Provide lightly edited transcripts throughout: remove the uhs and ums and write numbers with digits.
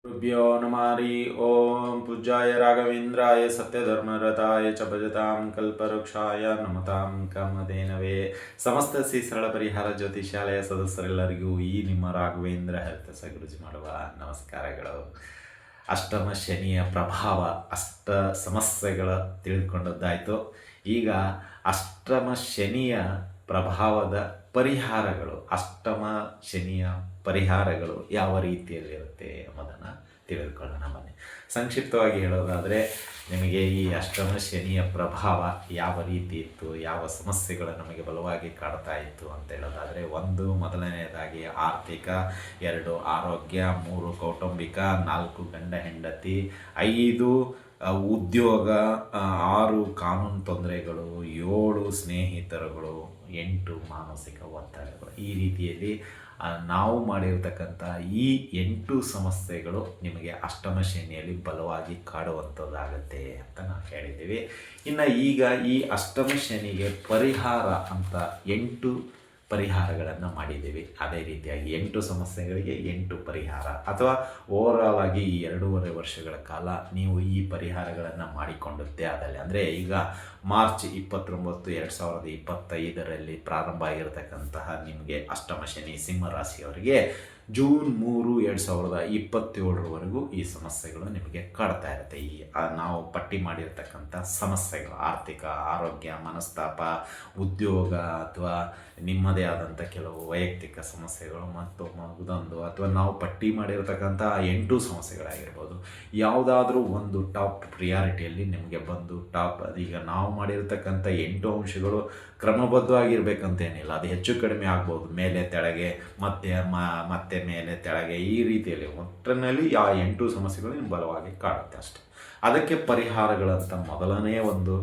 गुरुभ्यो नमः हरि ओम पूज्याय राघवेन्द्राय सत्यधर्मरताय च भजतां कल्पवृक्षाय नमतां ಕಾಮಧೇನವೇ. ಸಮಸ್ತ ಶ್ರೀ ಸರಳ ಪರಿಹಾರ ಜ್ಯೋತಿಷಾಲಯ ಸದಸ್ಯರೆಲ್ಲರಿಗೂ ಈ ನಿಮ್ಮ ರಾಘವೇಂದ್ರ ಹೆಲ್ತ್ ಗುರುಜಿ ಮಾಡುವ ನಮಸ್ಕಾರಗಳು. ಅಷ್ಟಮ ಶನಿಯ ಪ್ರಭಾವ, ಅಷ್ಟ ಸಮಸ್ಯೆಗಳ ತಿಳಿದುಕೊಂಡದ್ದಾಯಿತು. ಈಗ ಅಷ್ಟಮ ಶನಿಯ ಪ್ರಭಾವದ ಪರಿಹಾರಗಳು, ಅಷ್ಟಮ ಶನಿಯ ಪರಿಹಾರಗಳು ಯಾವ ರೀತಿಯಲ್ಲಿರುತ್ತೆ ಎಂಬುದನ್ನು ತಿಳಿದುಕೊಳ್ಳೋಣ ಬನ್ನಿ. ಸಂಕ್ಷಿಪ್ತವಾಗಿ ಹೇಳೋದಾದರೆ, ನಿಮಗೆ ಈ ಅಷ್ಟಮ ಶನಿಯ ಪ್ರಭಾವ ಯಾವ ರೀತಿ ಇತ್ತು, ಯಾವ ಸಮಸ್ಯೆಗಳು ನಮಗೆ ಬಲವಾಗಿ ಕಾಡ್ತಾ ಇತ್ತು ಅಂತ ಹೇಳೋದಾದರೆ, ಮೊದಲನೆಯದಾಗಿ ಆರ್ಥಿಕ, 2 ಆರೋಗ್ಯ, 3 ಕೌಟುಂಬಿಕ, 4 ಗಂಡ ಹೆಂಡತಿ, 5 ಉದ್ಯೋಗ, 6 ಕಾನೂನು ತೊಂದರೆಗಳು, 7 ಸ್ನೇಹಿತರುಗಳು, 8 ಮಾನಸಿಕ ಒತ್ತಡಗಳು. ಈ ರೀತಿಯಲ್ಲಿ ನಾವು ಮಾಡಿರ್ತಕ್ಕಂಥ ಈ 8 ಸಮಸ್ಯೆಗಳು ನಿಮಗೆ ಅಷ್ಟಮ ಶನಿಯಲ್ಲಿ ಬಲವಾಗಿ ಕಾಡುವಂಥದ್ದಾಗತ್ತೆ ಅಂತ ನಾವು ಹೇಳಿದ್ದೀವಿ. ಇನ್ನು ಈಗ ಈ ಅಷ್ಟಮ ಶನಿಗೆ ಪರಿಹಾರ ಅಂತ 8 ಪರಿಹಾರಗಳನ್ನು ಮಾಡಿದ್ದೀವಿ. ಅದೇ ರೀತಿಯಾಗಿ 8 ಸಮಸ್ಯೆಗಳಿಗೆ 8 ಪರಿಹಾರ, ಅಥವಾ ಓವರಾಲ್ ಆಗಿ ಈ 2.5 ವರ್ಷಗಳ ಕಾಲ ನೀವು ಈ ಪರಿಹಾರಗಳನ್ನು ಮಾಡಿಕೊಂಡದ್ದೇ ಆದಲ್ಲಿ, ಅಂದರೆ ಈಗ ಮಾರ್ಚ್ 29, 2025ರಲ್ಲಿ ಪ್ರಾರಂಭ ಆಗಿರತಕ್ಕಂತಹ ನಿಮಗೆ ಅಷ್ಟಮ ಶನಿ ಸಿಂಹರಾಶಿಯವರಿಗೆ ಜೂನ್ 3, 2027ರವರೆಗೂ ಈ ಸಮಸ್ಯೆಗಳು ನಿಮಗೆ ಕಾಡ್ತಾ ಇರುತ್ತೆ. ಈ ನಾವು ಪಟ್ಟಿ ಮಾಡಿರ್ತಕ್ಕಂಥ ಸಮಸ್ಯೆಗಳು, ಆರ್ಥಿಕ, ಆರೋಗ್ಯ, ಮನಸ್ತಾಪ, ಉದ್ಯೋಗ, ಅಥವಾ ನಿಮ್ಮದೇ ಆದಂಥ ಕೆಲವು ವೈಯಕ್ತಿಕ ಸಮಸ್ಯೆಗಳು, ಮತ್ತು ಮಗದೊಂದು, ಅಥವಾ ನಾವು ಪಟ್ಟಿ ಮಾಡಿರ್ತಕ್ಕಂಥ 8 ಸಮಸ್ಯೆಗಳಾಗಿರ್ಬೋದು, ಯಾವುದಾದ್ರೂ ಒಂದು ಟಾಪ್ ಪ್ರಿಯಾರಿಟಿಯಲ್ಲಿ ನಿಮಗೆ ಬಂದು ಈಗ ನಾವು ಮಾಡಿರ್ತಕ್ಕಂಥ 8 ಅಂಶಗಳು ಕ್ರಮಬದ್ಧವಾಗಿರ್ಬೇಕಂತೇನಿಲ್ಲ. ಅದು ಹೆಚ್ಚು ಕಡಿಮೆ ಆಗ್ಬೋದು, ಮೇಲೆ ತೆಳಗೆ, ಮತ್ತೆ ಮೇಲೆ ತೆಳಗೆ, ಈ ರೀತಿಯಲ್ಲಿ ಒಟ್ಟಿನಲ್ಲಿ ಆ 8 ಸಮಸ್ಯೆಗಳು ನಿಮ್ಗೆ ಬಲವಾಗಿ ಕಾಡುತ್ತೆ ಅಷ್ಟೆ. ಅದಕ್ಕೆ ಪರಿಹಾರಗಳಂತ ಮೊದಲನೇ ಒಂದು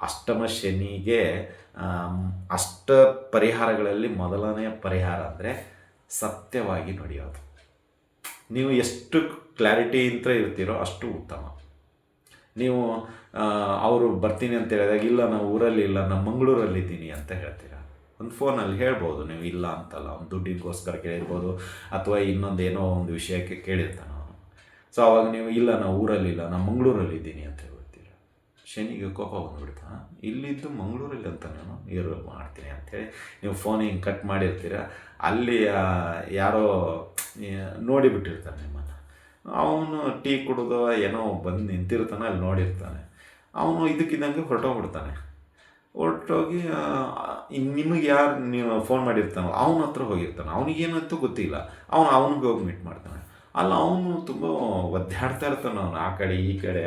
ಅಷ್ಟಮ ಶನಿಗೆ ಅಷ್ಟ ಪರಿಹಾರಗಳಲ್ಲಿ ಮೊದಲನೆಯ ಪರಿಹಾರ ಅಂದರೆ ಸತ್ಯವಾಗಿ ನುಡಿಯೋದು. ನೀವು ಎಷ್ಟು ಕ್ಲಾರಿಟಿಯಿಂದ ಇರ್ತೀರೋ ಅಷ್ಟು ಉತ್ತಮ. ನೀವು ಅವರು ಬರ್ತೀನಿ ಅಂತ ಹೇಳಿದಾಗ, ಇಲ್ಲ ನಾವು ಊರಲ್ಲಿ ಇಲ್ಲ, ನಾನು ಮಂಗಳೂರಲ್ಲಿದ್ದೀನಿ ಅಂತ ಹೇಳ್ತೀರ. ಒಂದು ಫೋನಲ್ಲಿ ಹೇಳ್ಬೋದು, ನೀವು ಇಲ್ಲ ಅಂತಲ್ಲ, ಒಂದು ದುಡ್ಡಿಗೋಸ್ಕರ ಕೇಳಿರ್ಬೋದು, ಅಥವಾ ಇನ್ನೊಂದೇನೋ ಒಂದು ವಿಷಯಕ್ಕೆ ಕೇಳಿರ್ತಾನೆ ಅವನು. ಸೊ ಅವಾಗ ನೀವು ಇಲ್ಲ ನಾವು ಊರಲ್ಲಿಲ್ಲ, ನಾನು ಮಂಗಳೂರಲ್ಲಿದ್ದೀನಿ ಅಂತ ಹೇಳ್ತೀರ. ಶನಿಗೆ ಕೋಪ ಬಂದುಬಿಡ್ತಾನೆ, ಇಲ್ಲಿದ್ದು ಮಂಗಳೂರಲ್ಲಿ ಅಂತ ನಾನು ಮಾಡ್ತೀನಿ ಅಂಥೇಳಿ ನೀವು ಫೋನ್ ಹಿಂಗೆ ಕಟ್ ಮಾಡಿರ್ತೀರ. ಅಲ್ಲಿ ಯಾರೋ ನೋಡಿಬಿಟ್ಟಿರ್ತಾನೆ ನಿಮ್ಮನ್ನು. ಅವನು ಟೀ ಕುಡಿದೋ ಏನೋ ಬಂದು ನಿಂತಿರ್ತಾನೆ, ಅಲ್ಲಿ ನೋಡಿರ್ತಾನೆ. ಅವನು ಇದಕ್ಕಿದ್ದಂಗೆ ಹೊರಟೋಗಿ ನಿಮಗೆ ಯಾರು ನೀವು ಫೋನ್ ಮಾಡಿರ್ತಾನೋ ಅವನ ಹತ್ರ ಹೋಗಿರ್ತಾನೆ. ಅವನಿಗೇನಂತೂ ಗೊತ್ತಿಲ್ಲ, ಅವನಿಗೆ ಹೋಗಿ ಮೀಟ್ ಮಾಡ್ತಾನೆ. ಅಲ್ಲ, ಅವನು ತುಂಬ ಒದ್ದಾಡ್ತಾ ಇರ್ತಾನೆ. ಅವನು ಆ ಕಡೆ ಈ ಕಡೆ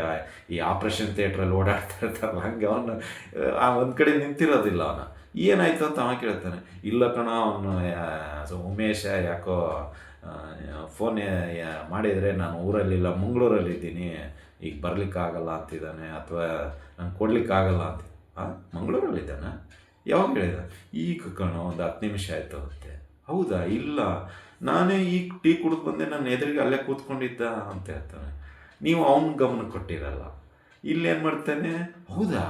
ಈ ಆಪ್ರೇಷನ್ ಥಿಯೇಟ್ರಲ್ಲಿ ಓಡಾಡ್ತಾ ಇರ್ತಾನೆ. ಹಂಗೆ ಅವನು ಒಂದು ಕಡೆ ನಿಂತಿರೋದಿಲ್ಲ. ಅವನು ಏನಾಯ್ತು ಅಂತ ಅವ ಕೇಳ್ತಾನೆ. ಇಲ್ಲ ಕಣ, ಅವನು ಉಮೇಶ ಯಾಕೋ ಫೋನ್ ಮಾಡಿದರೆ ನಾನು ಊರಲ್ಲಿಲ್ಲ, ಮಂಗಳೂರಲ್ಲಿದ್ದೀನಿ, ಈಗ ಬರಲಿಕ್ಕಾಗಲ್ಲ ಅಂತಿದ್ದಾನೆ, ಅಥವಾ ನಾನು ಕೊಡಲಿಕ್ಕಾಗಲ್ಲ ಅಂತ. ಮಂಗಳೂರಲ್ಲಿದ್ದಾನೆ? ಯಾವಾಗ ಹೇಳಿದ? ಈಗ ಕಣ, ಒಂದು 10 ನಿಮಿಷ ಆಯಿತು ಅಂತೆ. ಹೌದಾ? ಇಲ್ಲ, ನಾನೇ ಈಗ ಟೀ ಕುಡಿದು ಬಂದೆ, ನನ್ನ ಎದುರಿಗೆ ಅಲ್ಲೇ ಕೂತ್ಕೊಂಡಿದ್ದ ಅಂತ ಹೇಳ್ತಾನೆ. ನೀವು ಅವನ ಗಮನ ಕೊಟ್ಟಿರಲ್ಲ. ಇಲ್ಲೇನು ಮಾಡ್ತಾನೆ, ಹೌದಾ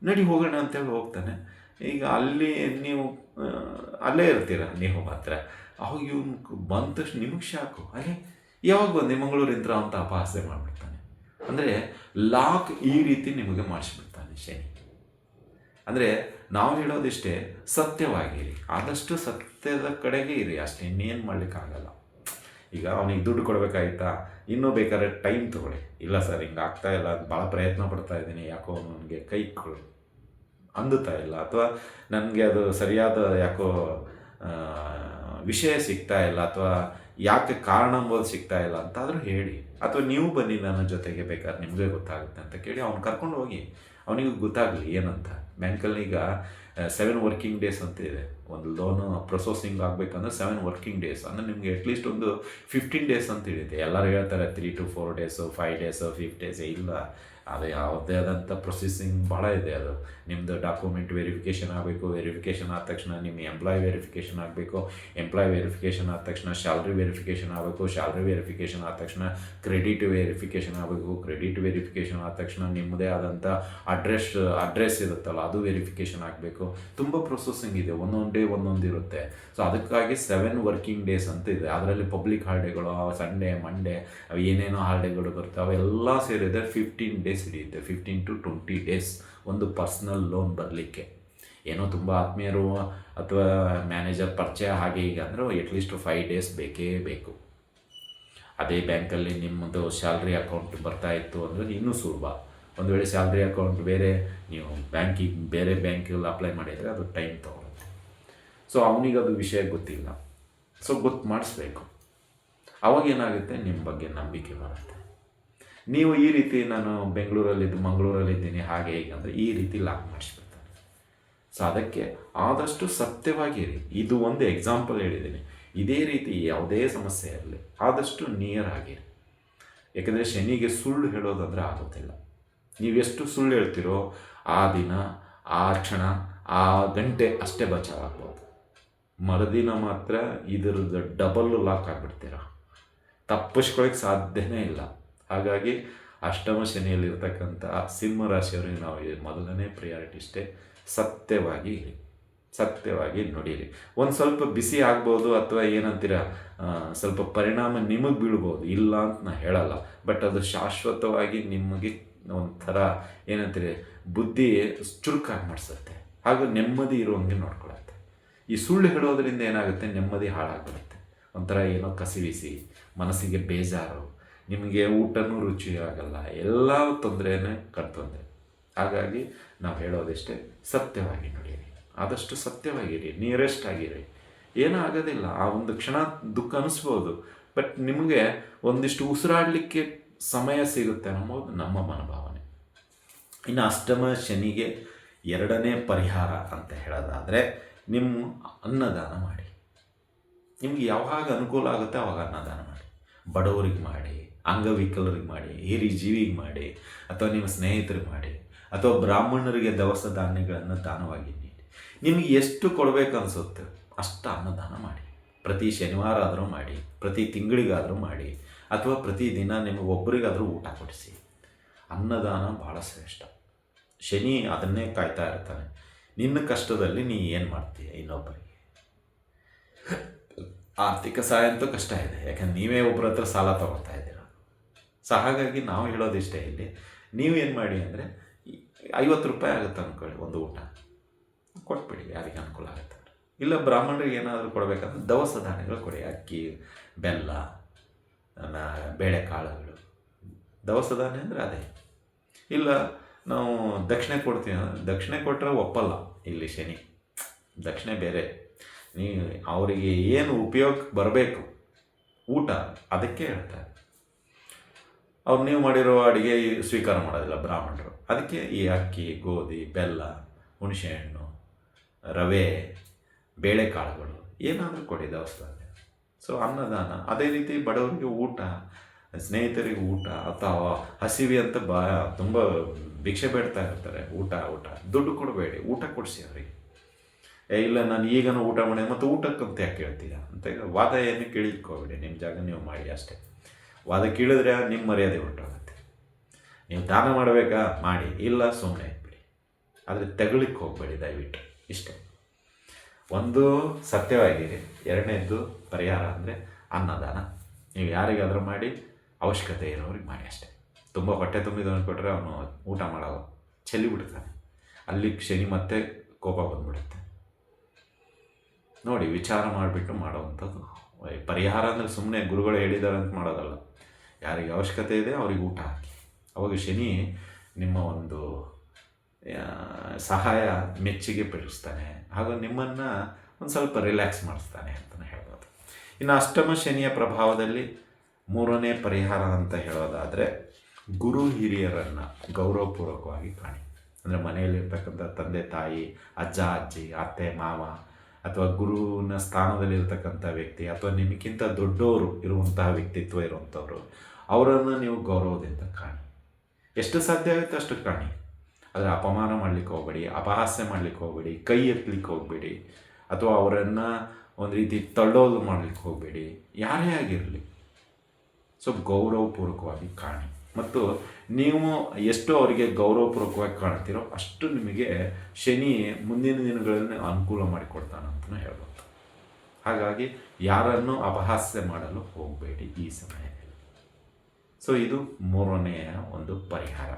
ನಡಿ ಹೋಗೋಣ ಅಂತೇಳಿ ಹೋಗ್ತಾನೆ. ಈಗ ಅಲ್ಲಿ ನೀವು ಅಲ್ಲೇ ಇರ್ತೀರ ನೀವು ಮಾತ್ರ. ಅವಾಗ ಇವನು ಬಂದ ತಕ್ಷಣ ನಿಮಗೆ ಶಾಕು. ಅಲ್ಲೇ ಯಾವಾಗ ಬಂದೆ ಮಂಗಳೂರಿಂದ ಅಂತ ಅಪಹಾಸ್ಯ ಮಾಡಿಬಿಡ್ತಾನೆ. ಅಂದರೆ ಲಾಕ್ ಈ ರೀತಿ ನಿಮಗೆ ಮಾಡಿಸ್ಬಿಡ್ತಾನೆ ಶನಿ. ಅಂದರೆ ನಾವು ಹೇಳೋದಿಷ್ಟೇ, ಸತ್ಯವಾಗಿರಿ, ಆದಷ್ಟು ಸತ್ಯದ ಕಡೆಗೆ ಇರಿ ಅಷ್ಟೇ, ಇನ್ನೇನು ಮಾಡಲಿಕ್ಕಾಗಲ್ಲ. ಈಗ ಅವನಿಗೆ ದುಡ್ಡು ಕೊಡಬೇಕಾಯ್ತಾ, ಇನ್ನೂ ಬೇಕಾದ್ರೆ ಟೈಮ್ ತೊಗೊಳ್ಳಿ. ಇಲ್ಲ ಸರ್ ಹಿಂಗೆ ಆಗ್ತಾ ಇಲ್ಲ, ಭಾಳ ಪ್ರಯತ್ನ ಪಡ್ತಾ ಇದ್ದೀನಿ, ಯಾಕೋ ನನಗೆ ಕೈ ಅಂದುತ್ತಾ ಇಲ್ಲ, ಅಥವಾ ನನಗೆ ಅದು ಸರಿಯಾದ ಯಾಕೋ ವಿಷಯ ಸಿಗ್ತಾ ಇಲ್ಲ, ಅಥವಾ ಯಾಕೆ ಕಾರಣ ಎಂಬುದು ಸಿಗ್ತಾ ಇಲ್ಲ ಅಂತಾದರೂ ಹೇಳಿ. ಅಥವಾ ನೀವು ಬನ್ನಿ ನನ್ನ ಜೊತೆಗೆ, ಬೇಕಾದ್ರೆ ನಿಮಗೆ ಗೊತ್ತಾಗುತ್ತೆ ಅಂತ ಕೇಳಿ ಅವ್ನು ಕರ್ಕೊಂಡು ಹೋಗಿ, ಅವನಿಗೂ ಗೊತ್ತಾಗಲಿ ಏನಂತ. ಬ್ಯಾಂಕಲ್ಲಿ ಈಗ 7 ವರ್ಕಿಂಗ್ ಡೇಸ್ ಅಂತ ಇದೆ. ಒಂದು ಲೋನು ಪ್ರೊಸೆಸಿಂಗ್ ಆಗಬೇಕಂದ್ರೆ 7 ವರ್ಕಿಂಗ್ ಡೇಸ್, ಅಂದರೆ ನಿಮಗೆ ಅಟ್ಲೀಸ್ಟ್ ಒಂದು 15 ಡೇಸ್ ಅಂತ ಹೇಳಿದೆ. ಎಲ್ಲರೂ ಹೇಳ್ತಾರೆ 3 to 4 ಡೇಸು, 5 ಡೇಸು, 5 ಡೇಸ್. ಇಲ್ಲ, ಅದು ಯಾವುದೇ ಆದಂಥ ಪ್ರೊಸೆಸಿಂಗ್ ಭಾಳ ಇದೆ. ಅದು ನಿಮ್ಮದು ಡಾಕ್ಯುಮೆಂಟ್ ವೆರಿಫಿಕೇಷನ್ ಆಗಬೇಕು. ವೆರಿಫಿಕೇಷನ್ ಆದ ತಕ್ಷಣ ನಿಮ್ಮ ಎಂಪ್ಲಾಯ್ ವೆರಿಫಿಕೇಷನ್ ಆಗಬೇಕು. ಎಂಪ್ಲಾಯ್ ವೆರಿಫಿಕೇಷನ್ ಆದ ತಕ್ಷಣ ಸ್ಯಾಲ್ರಿ ವೆರಿಫಿಕೇಷನ್ ಆಗಬೇಕು. ಸ್ಯಾಲ್ರಿ ವೆರಿಫಿಕೇಷನ್ ಆದ ತಕ್ಷಣ ಕ್ರೆಡಿಟ್ ವೆರಿಫಿಕೇಷನ್ ಆಗಬೇಕು. ಕ್ರೆಡಿಟ್ ವೆರಿಫಿಕೇಷನ್ ಆದ ತಕ್ಷಣ ನಿಮ್ಮದೇ ಆದಂಥ ಅಡ್ರೆಸ್ ಇರುತ್ತಲ್ಲ ಅದು ವೆರಿಫಿಕೇಷನ್ ಆಗಬೇಕು. ತುಂಬ ಪ್ರೊಸೆಸಿಂಗ್ ಇದೆ. ಒಂದೊಂದು ಡೇ ಒಂದೊಂದು ಇರುತ್ತೆ. ಸೊ ಅದಕ್ಕಾಗಿ 7 ವರ್ಕಿಂಗ್ ಡೇಸ್ ಅಂತ ಇದೆ. ಅದರಲ್ಲಿ ಪಬ್ಲಿಕ್ ಹಾಲಿಡೇಗಳು, ಸಂಡೇ, ಮಂಡೇ, ಏನೇನೋ ಹಾಲಿಡೇಗಳು ಬರ್ತವೆ, ಅವೆಲ್ಲ ಸೇರಿದರೆ 15 ಡೇಸ್ ಹಿಡಿಯುತ್ತೆ. 15 to 20 ಡೇಸ್ ಒಂದು ಪರ್ಸ್ನಲ್ ಲೋನ್ ಬರಲಿಕ್ಕೆ. ಏನೋ ತುಂಬ ಆತ್ಮೀಯರು ಅಥವಾ ಮ್ಯಾನೇಜರ್ ಪರಿಚಯ ಹಾಗೆ ಈಗ ಅಂದರೆ ಅಟ್ಲೀಸ್ಟ್ 5 ಡೇಸ್ ಬೇಕೇ ಬೇಕು. ಅದೇ ಬ್ಯಾಂಕಲ್ಲಿ ನಿಮ್ಮದು ಸ್ಯಾಲ್ರಿ ಅಕೌಂಟ್ ಬರ್ತಾಯಿತ್ತು ಅಂದರೆ ಇನ್ನೂ ಸುಲಭ. ಒಂದು ವೇಳೆ ಸ್ಯಾಲ್ರಿ ಅಕೌಂಟ್ ಬೇರೆ ನೀವು ಬೇರೆ ಬ್ಯಾಂಕಲ್ಲಿ ಅಪ್ಲೈ ಮಾಡಿದರೆ ಅದು ಟೈಮ್ ತೊಗೊಳುತ್ತೆ. ಸೊ ಅವನಿಗದು ವಿಷಯ ಗೊತ್ತಿಲ್ಲ. ಸೊ ಗೊತ್ತು ಮಾಡಿಸ್ಬೇಕು. ಅವಾಗೇನಾಗುತ್ತೆ, ನಿಮ್ಮ ಬಗ್ಗೆ ನಂಬಿಕೆ ಬರುತ್ತೆ. ನೀವು ಈ ರೀತಿ ನಾನು ಮಂಗಳೂರಲ್ಲಿದ್ದೀನಿ ಹಾಗೆ ಹೀಗೆ ಅಂದರೆ ಈ ರೀತಿ ಲಾಕ್ ಮಾಡಿಸ್ಬಿಡ್ತಾರೆ. ಸೊ ಅದಕ್ಕೆ ಆದಷ್ಟು ಸತ್ಯವಾಗಿರಿ. ಇದು ಒಂದು ಎಕ್ಸಾಂಪಲ್ ಹೇಳಿದ್ದೀನಿ. ಇದೇ ರೀತಿ ಯಾವುದೇ ಸಮಸ್ಯೆ ಇರಲಿ ಆದಷ್ಟು ನಿಯರ್ ಆಗಿರಿ. ಯಾಕೆಂದರೆ ಶನಿಗೆ ಸುಳ್ಳು ಹೇಳೋದಂದರೆ ಆಗೋದಿಲ್ಲ. ನೀವೆಷ್ಟು ಸುಳ್ಳು ಹೇಳ್ತೀರೋ ಆ ದಿನ, ಆ ಕ್ಷಣ, ಆ ಗಂಟೆ ಅಷ್ಟೇ ಬಚಾವಾಗ್ಬೋದು. ಮರುದಿನ ಮಾತ್ರ ಇದ್ರದ್ದು ಡಬಲ್ ಲಾಕ್ ಆಗಿಬಿಡ್ತೀರ, ತಪ್ಪಿಸ್ಕೊಳ್ಳೋಕ್ಕೆ ಸಾಧ್ಯನೇ ಇಲ್ಲ. ಹಾಗಾಗಿ ಅಷ್ಟಮ ಶನಿಯಲ್ಲಿರ್ತಕ್ಕಂಥ ಸಿಂಹ ರಾಶಿಯವರಿಗೆ ನಾವು ಮೊದಲನೇ ಪ್ರಿಯಾರಿಟಿ ಇಷ್ಟೇ, ಸತ್ಯವಾಗಿ ಇರಿ, ಸತ್ಯವಾಗಿ ನುಡೀರಿ. ಒಂದು ಸ್ವಲ್ಪ ಬಿಸಿ ಆಗ್ಬೋದು ಅಥವಾ ಏನಂತೀರ ಸ್ವಲ್ಪ ಪರಿಣಾಮ ನಿಮಗೆ ಬೀಳ್ಬೋದು, ಇಲ್ಲ ಅಂತ ನಾನು ಹೇಳಲ್ಲ. ಬಟ್ ಅದು ಶಾಶ್ವತವಾಗಿ ನಿಮಗೆ ಒಂಥರ ಏನಂತೀರಿ ಬುದ್ಧಿ ಚುರುಕಾಗಿ ಮಾಡಿಸುತ್ತೆ. ಹಾಗೂ ನೆಮ್ಮದಿ ಇರುವಂಗೆ ನೋಡ್ಕೊಳತ್ತೆ. ಈ ಸುಳ್ಳು ಹೇಳೋದ್ರಿಂದ ಏನಾಗುತ್ತೆ, ನೆಮ್ಮದಿ ಹಾಳಾಗ್ಬಿಡುತ್ತೆ. ಒಂಥರ ಏನೋ ಕಸಿವಿಸಿ, ಮನಸ್ಸಿಗೆ ಬೇಜಾರು, ನಿಮಗೆ ಊಟನೂ ರುಚಿ ಆಗಲ್ಲ, ಎಲ್ಲ ತೊಂದರೆನೇ ತೊಂದರೆ. ಹಾಗಾಗಿ ನಾವು ಹೇಳೋದಿಷ್ಟೇ, ಸತ್ಯವಾಗಿ ನುಡೀರಿ, ಆದಷ್ಟು ಸತ್ಯವಾಗಿರಿ, ನಿಯರೆಸ್ಟ್ ಆಗಿರಿ. ಏನೂ ಆಗೋದಿಲ್ಲ. ಆ ಒಂದು ಕ್ಷಣ ದುಃಖ ಅನಿಸ್ಬೋದು, ಬಟ್ ನಿಮಗೆ ಒಂದಿಷ್ಟು ಉಸಿರಾಡಲಿಕ್ಕೆ ಸಮಯ ಸಿಗುತ್ತೆ ಅನ್ನೋದು ನಮ್ಮ ಮನೋಭಾವನೆ. ಇನ್ನು ಅಷ್ಟಮ ಶನಿಗೆ 2ನೇ ಪರಿಹಾರ ಅಂತ ಹೇಳೋದಾದರೆ, ನಿಮ್ಮ ಅನ್ನದಾನ ಮಾಡಿ. ನಿಮ್ಗೆ ಯಾವಾಗ ಅನುಕೂಲ ಆಗುತ್ತೆ ಆವಾಗ ಅನ್ನದಾನ ಮಾಡಿ. ಬಡವರಿಗೆ ಮಾಡಿ, ಅಂಗವಿಕಲರಿಗೆ ಮಾಡಿ, ಹಿರಿಯ ಜೀವಿಗೆ ಮಾಡಿ, ಅಥವಾ ನಿಮ್ಮ ಸ್ನೇಹಿತರಿಗೆ ಮಾಡಿ, ಅಥವಾ ಬ್ರಾಹ್ಮಣರಿಗೆ ದವಸ ಧಾನ್ಯಗಳನ್ನು ದಾನವಾಗಿ ನೀಡಿ. ನಿಮಗೆ ಎಷ್ಟು ಕೊಡಬೇಕು ಅನಿಸುತ್ತೆ ಅಷ್ಟು ಅನ್ನದಾನ ಮಾಡಿ. ಪ್ರತಿ ಶನಿವಾರ ಆದರೂ ಮಾಡಿ, ಪ್ರತಿ ತಿಂಗಳಿಗಾದರೂ ಮಾಡಿ, ಅಥವಾ ಪ್ರತಿದಿನ ನಿಮಗೊಬ್ಬರಿಗಾದರೂ ಊಟ ಕೊಡಿಸಿ. ಅನ್ನದಾನ ಭಾಳ ಶ್ರೇಷ್ಠ. ಶನಿ ಅದನ್ನೇ ಕಾಯ್ತಾ ಇರ್ತಾನೆ. ನಿನ್ನ ಕಷ್ಟದಲ್ಲಿ ನೀ ಏನು ಮಾಡ್ತೀಯ ಇನ್ನೊಬ್ಬರಿಗೆ. ಆರ್ಥಿಕ ಸಹಾಯ ಅಂತೂ ಕಷ್ಟ ಇದೆ, ಯಾಕಂದ್ರೆ ನೀವೇ ಒಬ್ಬರ ಹತ್ರ ಸಾಲ ತೊಗೊಳ್ತಾ ಇದ್ದೀರ. ಸೊ ಹಾಗಾಗಿ ನಾವು ಹೇಳೋದಿಷ್ಟೇ, ಇಲ್ಲಿ ನೀವೇನು ಮಾಡಿ ಅಂದರೆ 50 ರೂಪಾಯಿ ಆಗುತ್ತೆ ಅಂದ್ಕೊಳ್ಳಿ, ಒಂದು ಊಟ ಕೊಟ್ಬಿಡಿ, ಯಾರಿಗೆ ಅನುಕೂಲ ಆಗುತ್ತೆ. ಇಲ್ಲ ಬ್ರಾಹ್ಮಣರಿಗೆ ಏನಾದರೂ ಕೊಡಬೇಕಂದ್ರೆ ದವಸ ಧಾನ್ಯಗಳು ಕೊಡಿ. ಅಕ್ಕಿ, ಬೆಲ್ಲ, ಬೇಳೆಕಾಳುಗಳು, ದವಸ ಧಾನ್ಯ ಅಂದರೆ ಅದೇ. ಇಲ್ಲ ನಾವು ದಕ್ಷಿಣೆ ಕೊಡ್ತೀವಿ, ದಕ್ಷಿಣೆ ಕೊಟ್ಟರೆ ಒಪ್ಪಲ್ಲ ಇಲ್ಲಿ ಶನಿ. ದಕ್ಷಿಣೆ ಬೇರೆ. ನೀವು ಅವರಿಗೆ ಏನು ಉಪಯೋಗಕ್ಕೆ ಬರಬೇಕು ಊಟ, ಅದಕ್ಕೆ ಹೇಳ್ತಾರೆ. ಅವ್ರು ನೀವು ಮಾಡಿರೋ ಅಡುಗೆ ಸ್ವೀಕಾರ ಮಾಡೋದಿಲ್ಲ ಬ್ರಾಹ್ಮಣರು. ಅದಕ್ಕೆ ಈ ಅಕ್ಕಿ, ಗೋಧಿ, ಬೆಲ್ಲ, ಹುಣಸೆಹಣ್ಣು, ರವೆ, ಬೇಳೆಕಾಳುಗಳು ಏನಾದರೂ ಕೊಡಿ, ದವಸ ಧಾನ್ಯ. ಸೊ ಅನ್ನದಾನ. ಅದೇ ರೀತಿ ಬಡವರಿಗೆ ಊಟ, ಸ್ನೇಹಿತರಿಗೆ ಊಟ, ಅಥವಾ ಹಸಿವೆ ಅಂತ ತುಂಬ ಭಿಕ್ಷೆ ಬೇಡ್ತಾ ಇರ್ತಾರೆ, ಊಟ ದುಡ್ಡು ಕೊಡಬೇಡಿ, ಊಟ ಕೊಡಿಸಿ ಅವರಿಗೆ. ಇಲ್ಲ ನಾನು ಈಗನೂ ಊಟ ಮಾಡಿ ಮತ್ತು ಊಟಕ್ಕಂತ ಯಾಕೆ ಕೇಳ್ತೀಯ ಅಂತ ವಾದ ಏನು ಕೇಳಿಕ್ಕೆ ಹೋಗ್ಬೇಡಿ. ನಿಮ್ಮ ಜಾಗ ನೀವು ಮಾಡಿ ಅಷ್ಟೇ. ವಾದ ಕೇಳಿದ್ರೆ ನಿಮ್ಮ ಮರ್ಯಾದೆ ಹೊರಟೋಗುತ್ತೆ. ನೀವು ದಾನ ಮಾಡಬೇಕಾ ಮಾಡಿ, ಇಲ್ಲ ಸುಮ್ಮನೆ ಇಟ್ಬಿಡಿ. ಆದರೆ ತೆಗಳಿಕ್ಕೆ ಹೋಗಬೇಡಿ ದಯವಿಟ್ಟು. ಇಷ್ಟೇ. ಒಂದು ಸತ್ಯವಾಗಿರಿ. 2ನೇದ್ದು ಪರಿಹಾರ ಅಂದರೆ ಅನ್ನದಾನ. ನೀವು ಯಾರಿಗಾದರೂ ಮಾಡಿ, ಅವಶ್ಯಕತೆ ಇರೋರಿಗೆ ಮಾಡಿ ಅಷ್ಟೇ. ತುಂಬ ಹೊಟ್ಟೆ ತುಂಬಿದವನು ಕೊಟ್ಟರೆ ಅವನು ಊಟ ಮಾಡೋ ಚೆಲ್ಲಿಬಿಡ್ತಾನೆ. ಅಲ್ಲಿ ಶನಿ ಮತ್ತೆ ಕೋಪ ಬಂದುಬಿಡುತ್ತೆ. ನೋಡಿ, ವಿಚಾರ ಮಾಡಿಬಿಟ್ಟು ಮಾಡೋವಂಥದ್ದು ಪರಿಹಾರ. ಅಂದರೆ ಸುಮ್ಮನೆ ಗುರುಗಳು ಹೇಳಿದ್ದಾರೆ ಅಂತ ಮಾಡೋದಲ್ಲ. ಯಾರಿಗೆ ಅವಶ್ಯಕತೆ ಇದೆ ಅವ್ರಿಗೆ ಊಟ ಹಾಕಿ. ಅವಾಗ ಶನಿ ನಿಮ್ಮ ಒಂದು ಸಹಾಯ ಮೆಚ್ಚುಗೆ ಪಡಿಸ್ತಾನೆ. ಹಾಗೂ ನಿಮ್ಮನ್ನು ಒಂದು ಸ್ವಲ್ಪ ರಿಲ್ಯಾಕ್ಸ್ ಮಾಡಿಸ್ತಾನೆ ಅಂತಲೇ ಹೇಳ್ಬೋದು. ಇನ್ನು ಅಷ್ಟಮ ಶನಿಯ ಪ್ರಭಾವದಲ್ಲಿ 3ನೇ ಪರಿಹಾರ ಅಂತ ಹೇಳೋದಾದರೆ, ಗುರು ಹಿರಿಯರನ್ನು ಗೌರವಪೂರ್ವಕವಾಗಿ ಕಾಣಿ. ಅಂದರೆ ಮನೆಯಲ್ಲಿರ್ತಕ್ಕಂಥ ತಂದೆ ತಾಯಿ, ಅಜ್ಜ ಅಜ್ಜಿ, ಅತ್ತೆ ಮಾವ, ಅಥವಾ ಗುರುವಿನ ಸ್ಥಾನದಲ್ಲಿರ್ತಕ್ಕಂಥ ವ್ಯಕ್ತಿ, ಅಥವಾ ನಿಮಗಿಂತ ದೊಡ್ಡವರು ಇರುವಂತಹ ವ್ಯಕ್ತಿತ್ವ ಇರುವಂಥವ್ರು, ಅವರನ್ನು ನೀವು ಗೌರವದಿಂದ ಕಾಣಿ. ಎಷ್ಟು ಸಾಧ್ಯ ಆಗುತ್ತೆ ಅಷ್ಟು ಕಾಣಿ. ಆದರೆ ಅಪಮಾನ ಮಾಡಲಿಕ್ಕೆ ಹೋಗಬೇಡಿ, ಅಪಹಾಸ್ಯ ಮಾಡಲಿಕ್ಕೆ ಹೋಗಬೇಡಿ, ಕೈ ಎತ್ತಲಿಕ್ಕೆ ಹೋಗಬೇಡಿ, ಅಥವಾ ಅವರನ್ನು ಒಂದು ರೀತಿ ತಳ್ಳೋದು ಮಾಡಲಿಕ್ಕೆ ಹೋಗಬೇಡಿ. ಯಾರೇ ಆಗಿರಲಿ, ಸೊ ಗೌರವಪೂರ್ವಕವಾಗಿ ಕಾಣಿ. ಮತ್ತು ನೀವು ಎಷ್ಟು ಅವರಿಗೆ ಗೌರವಪೂರ್ವಕವಾಗಿ ಕಾಣ್ತೀರೋ ಅಷ್ಟು ನಿಮಗೆ ಶನಿ ಮುಂದಿನ ದಿನಗಳಲ್ಲಿ ಅನುಕೂಲ ಮಾಡಿಕೊಡ್ತಾನೆ ಅಂತಲೇ ಹೇಳ್ಬೋದು. ಹಾಗಾಗಿ ಯಾರನ್ನು ಅಪಹಾಸ್ಯ ಮಾಡಲು ಹೋಗಬೇಡಿ ಈ ಸಮಯದಲ್ಲಿ. ಸೊ ಇದು ಮೂರನೆಯ ಒಂದು ಪರಿಹಾರ.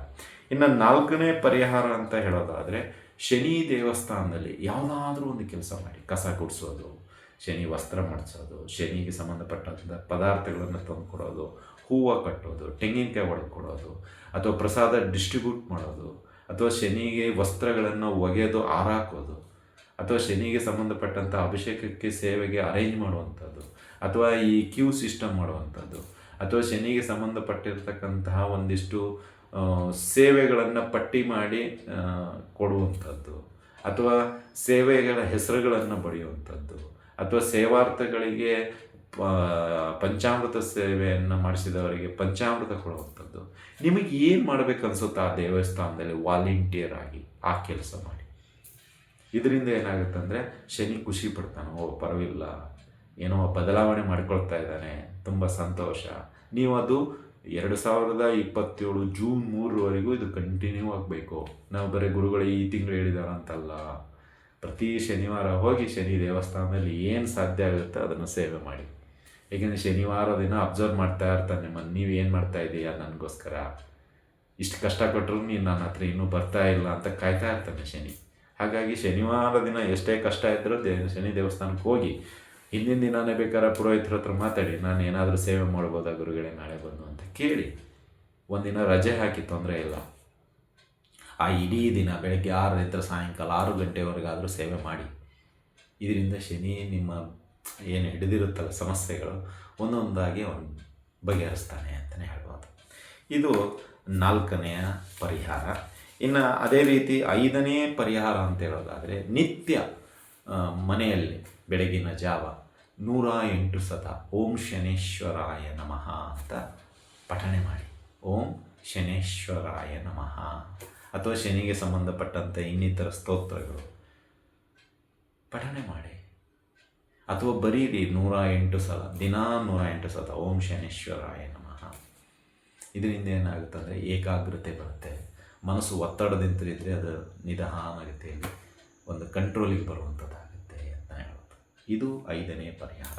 ಇನ್ನು ನಾಲ್ಕನೇ ಪರಿಹಾರ ಅಂತ ಹೇಳೋದಾದರೆ, ಶನಿ ದೇವಸ್ಥಾನದಲ್ಲಿ ಯಾವುದಾದ್ರೂ ಒಂದು ಕೆಲಸ ಮಾಡಿ. ಕಸ ಗುಡಿಸೋದು, ಶನಿ ವಸ್ತ್ರ ಮಾಡಿಸೋದು, ಶನಿಗೆ ಸಂಬಂಧಪಟ್ಟಂಥ ಪದಾರ್ಥಗಳನ್ನು ತಂದು ಕೊಡೋದು, ಹೂವು ಕಟ್ಟೋದು, ತೆಂಗಿನಕಾಯಿ ಒಡೆದು ಕೊಡೋದು, ಅಥವಾ ಪ್ರಸಾದ ಡಿಸ್ಟ್ರಿಬ್ಯೂಟ್ ಮಾಡೋದು, ಅಥವಾ ಶನಿಗೆ ವಸ್ತ್ರಗಳನ್ನು ಒಗೆದು ಹಾರಾಕೋದು, ಅಥವಾ ಶನಿಗೆ ಸಂಬಂಧಪಟ್ಟಂಥ ಅಭಿಷೇಕಕ್ಕೆ ಸೇವೆಗೆ ಅರೇಂಜ್ ಮಾಡುವಂಥದ್ದು, ಅಥವಾ ಈ ಕ್ಯೂ ಸಿಸ್ಟಮ್ ಮಾಡುವಂಥದ್ದು, ಅಥವಾ ಶನಿಗೆ ಸಂಬಂಧಪಟ್ಟಿರ್ತಕ್ಕಂತಹ ಒಂದಿಷ್ಟು ಸೇವೆಗಳನ್ನು ಪಟ್ಟಿ ಮಾಡಿ ಕೊಡುವಂಥದ್ದು, ಅಥವಾ ಸೇವೆಗಳ ಹೆಸರುಗಳನ್ನು ಬರೆಯುವಂಥದ್ದು, ಅಥವಾ ಸೇವಾರ್ಥಗಳಿಗೆ ಪಂಚಾಮೃತ ಸೇವೆಯನ್ನು ಮಾಡಿಸಿದವರಿಗೆ ಪಂಚಾಮೃತ ಕೊಡುವಂಥದ್ದು. ನಿಮಗೆ ಏನು ಮಾಡಬೇಕು ಅನಿಸುತ್ತೆ ಆ ದೇವಸ್ಥಾನದಲ್ಲಿ ವಾಲಂಟಿಯರ್ ಆಗಿ ಆ ಕೆಲಸ ಮಾಡಿ. ಇದರಿಂದ ಏನಾಗುತ್ತೆ ಅಂದರೆ ಶನಿ ಖುಷಿ ಪಡ್ತಾನೆ, ಓ ಪರವಾಗಿಲ್ಲ, ಏನೋ ಬದಲಾವಣೆ ಮಾಡ್ಕೊಳ್ತಾ ಇದ್ದಾನೆ, ತುಂಬ ಸಂತೋಷ. ನೀವು ಅದು 2027 ಜೂನ್ 3ರವರೆಗೂ ಇದು ಕಂಟಿನ್ಯೂ ಆಗಬೇಕು. ನಾವು ಬರೀ ಗುರುಗಳು ಈ ತಿಂಗಳು ಹೇಳಿದಾರಂತಲ್ಲ, ಪ್ರತಿ ಶನಿವಾರ ಹೋಗಿ ಶನಿ ದೇವಸ್ಥಾನದಲ್ಲಿ ಏನು ಸಾಧ್ಯ ಆಗುತ್ತೆ ಅದನ್ನು ಸೇವೆ ಮಾಡಿ. ಏಕೆಂದರೆ ಶನಿವಾರ ದಿನ ಅಬ್ಸರ್ವ್ ಮಾಡ್ತಾ ಇರ್ತಾನೆ ನಿಮ್ಮನ್ನು, ನೀವು ಏನು ಮಾಡ್ತಾ ಇದ್ದೀಯಾ ನನಗೋಸ್ಕರ, ಇಷ್ಟು ಕಷ್ಟಪಟ್ಟರು ನೀನು ನನ್ನ ಹತ್ರ ಇನ್ನೂ ಬರ್ತಾ ಇಲ್ಲ ಅಂತ ಕಾಯ್ತಾ ಇರ್ತಾನೆ ಶನಿ. ಹಾಗಾಗಿ ಶನಿವಾರ ದಿನ ಎಷ್ಟೇ ಕಷ್ಟ ಇದ್ದರೂ ಶನಿ ದೇವಸ್ಥಾನಕ್ಕೆ ಹೋಗಿ ಹಿಂದಿನ ದಿನವೇ ಬೇಕಾದ್ರೆ ಪುರೋಹಿತರ ಹತ್ರ ಮಾತಾಡಿ, ನಾನು ಏನಾದರೂ ಸೇವೆ ಮಾಡ್ಬೋದಾ ಗುರುಗಳೇ ನಾಳೆ ಬಂದು ಅಂತ ಕೇಳಿ. ಒಂದಿನ ರಜೆ ಹಾಕಿ ತೊಂದರೆ ಇಲ್ಲ, ಆ ಇಡೀ ದಿನ ಬೆಳಗ್ಗೆ 6ರಿಂದ ಸಾಯಂಕಾಲ 6 ಗಂಟೆವರೆಗಾದರೂ ಸೇವೆ ಮಾಡಿ. ಇದರಿಂದ ಶನಿ ನಿಮ್ಮ ಏನು ಹಿಡಿದಿರುತ್ತಲ್ಲ ಸಮಸ್ಯೆಗಳು ಒಂದೊಂದಾಗಿ ಅವನು ಬಗೆಹರಿಸ್ತಾನೆ ಅಂತಲೇ ಹೇಳ್ಬೋದು. ಇದು 4ನೆಯ ಪರಿಹಾರ. ಇನ್ನು ಅದೇ ರೀತಿ 5ನೇ ಪರಿಹಾರ ಅಂತ ಹೇಳೋದಾದರೆ, ನಿತ್ಯ ಮನೆಯಲ್ಲಿ ಬೆಳಗಿನ ಜಾವ 108 ಸತ ಓಂ ಶನೇಶ್ವರಾಯ ನಮಃ ಅಂತ ಪಠಣೆ ಮಾಡಿ. ಓಂ ಶನೇಶ್ವರಾಯ ನಮಃ ಅಥವಾ ಶನಿಗೆ ಸಂಬಂಧಪಟ್ಟಂಥ ಇನ್ನಿತರ ಸ್ತೋತ್ರಗಳು ಪಠಣೆ ಮಾಡಿ, ಅಥವಾ ಬರೀರಿ 108 ಸಲ, ದಿನಾ 108 ಸತ ಓಂ ಶನೇಶ್ವರಾಯ ನಮಃ. ಇದರಿಂದ ಏನಾಗುತ್ತೆ ಅಂದರೆ ಏಕಾಗ್ರತೆ ಬರುತ್ತೆ, ಮನಸ್ಸು ಒತ್ತಡದಿಂತಿದ್ರೆ ಅದು ನಿಧಾನಗತಿಯಲ್ಲಿ ಒಂದು ಕಂಟ್ರೋಲಿಗೆ ಬರುವಂಥದ್ದಾಗುತ್ತೆ ಅಂತ ಹೇಳೋದು. ಇದು 5ನೇ ಪರಿಹಾರ.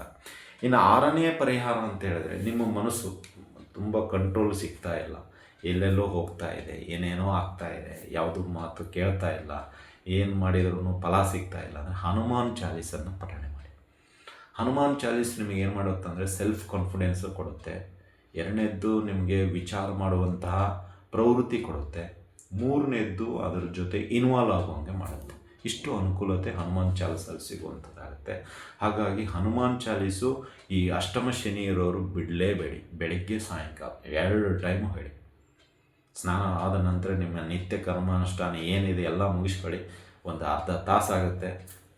ಇನ್ನು 6ನೇ ಪರಿಹಾರ ಅಂತ ಹೇಳಿದ್ರೆ, ನಿಮ್ಮ ಮನಸ್ಸು ತುಂಬ ಕಂಟ್ರೋಲ್ ಸಿಗ್ತಾ ಇಲ್ಲ, ಎಲ್ಲೆಲ್ಲೋ ಹೋಗ್ತಾ ಇದೆ, ಏನೇನೋ ಆಗ್ತಾ ಇದೆ, ಯಾವುದು ಮಾತು ಕೇಳ್ತಾ ಇಲ್ಲ, ಏನು ಮಾಡಿದ್ರೂ ಫಲ ಸಿಗ್ತಾ ಇಲ್ಲ ಅಂದರೆ ಹನುಮಾನ್ ಚಾಲೀಸನ್ನು ಪಠಣೆ ಮಾಡಿ. ಹನುಮಾನ್ ಚಾಲೀಸ್ ನಿಮಗೆ ಏನು ಮಾಡುತ್ತಂದರೆ ಸೆಲ್ಫ್ ಕಾನ್ಫಿಡೆನ್ಸು ಕೊಡುತ್ತೆ. 2ನೇದ್ದು ನಿಮಗೆ ವಿಚಾರ ಮಾಡುವಂತಹ ಪ್ರವೃತ್ತಿ ಕೊಡುತ್ತೆ. 3ನೇದ್ದು ಅದರ ಜೊತೆ ಇನ್ವಾಲ್ವ್ ಆಗುವಂಗೆ ಮಾಡುತ್ತೆ. ಇಷ್ಟು ಅನುಕೂಲತೆ ಹನುಮಾನ್ ಚಾಲೀಸಲ್ಲಿ ಸಿಗುವಂಥದ್ದಾಗುತ್ತೆ. ಹಾಗಾಗಿ ಹನುಮಾನ್ ಚಾಲೀಸು ಈ ಅಷ್ಟಮ ಶನಿ ಇರೋರು ಬಿಡಲೇಬೇಡಿ. ಬೆಳಗ್ಗೆ ಸಾಯಂಕಾಲ 2 ಟೈಮು ಹೇಳಿ. ಸ್ನಾನ ಆದ ನಂತರ ನಿಮ್ಮ ನಿತ್ಯ ಕರ್ಮಾನುಷ್ಠಾನ ಏನಿದೆ ಎಲ್ಲ ಮುಗಿಸ್ಕೊಳ್ಳಿ. ಒಂದು ಅರ್ಧ ತಾಸಾಗುತ್ತೆ,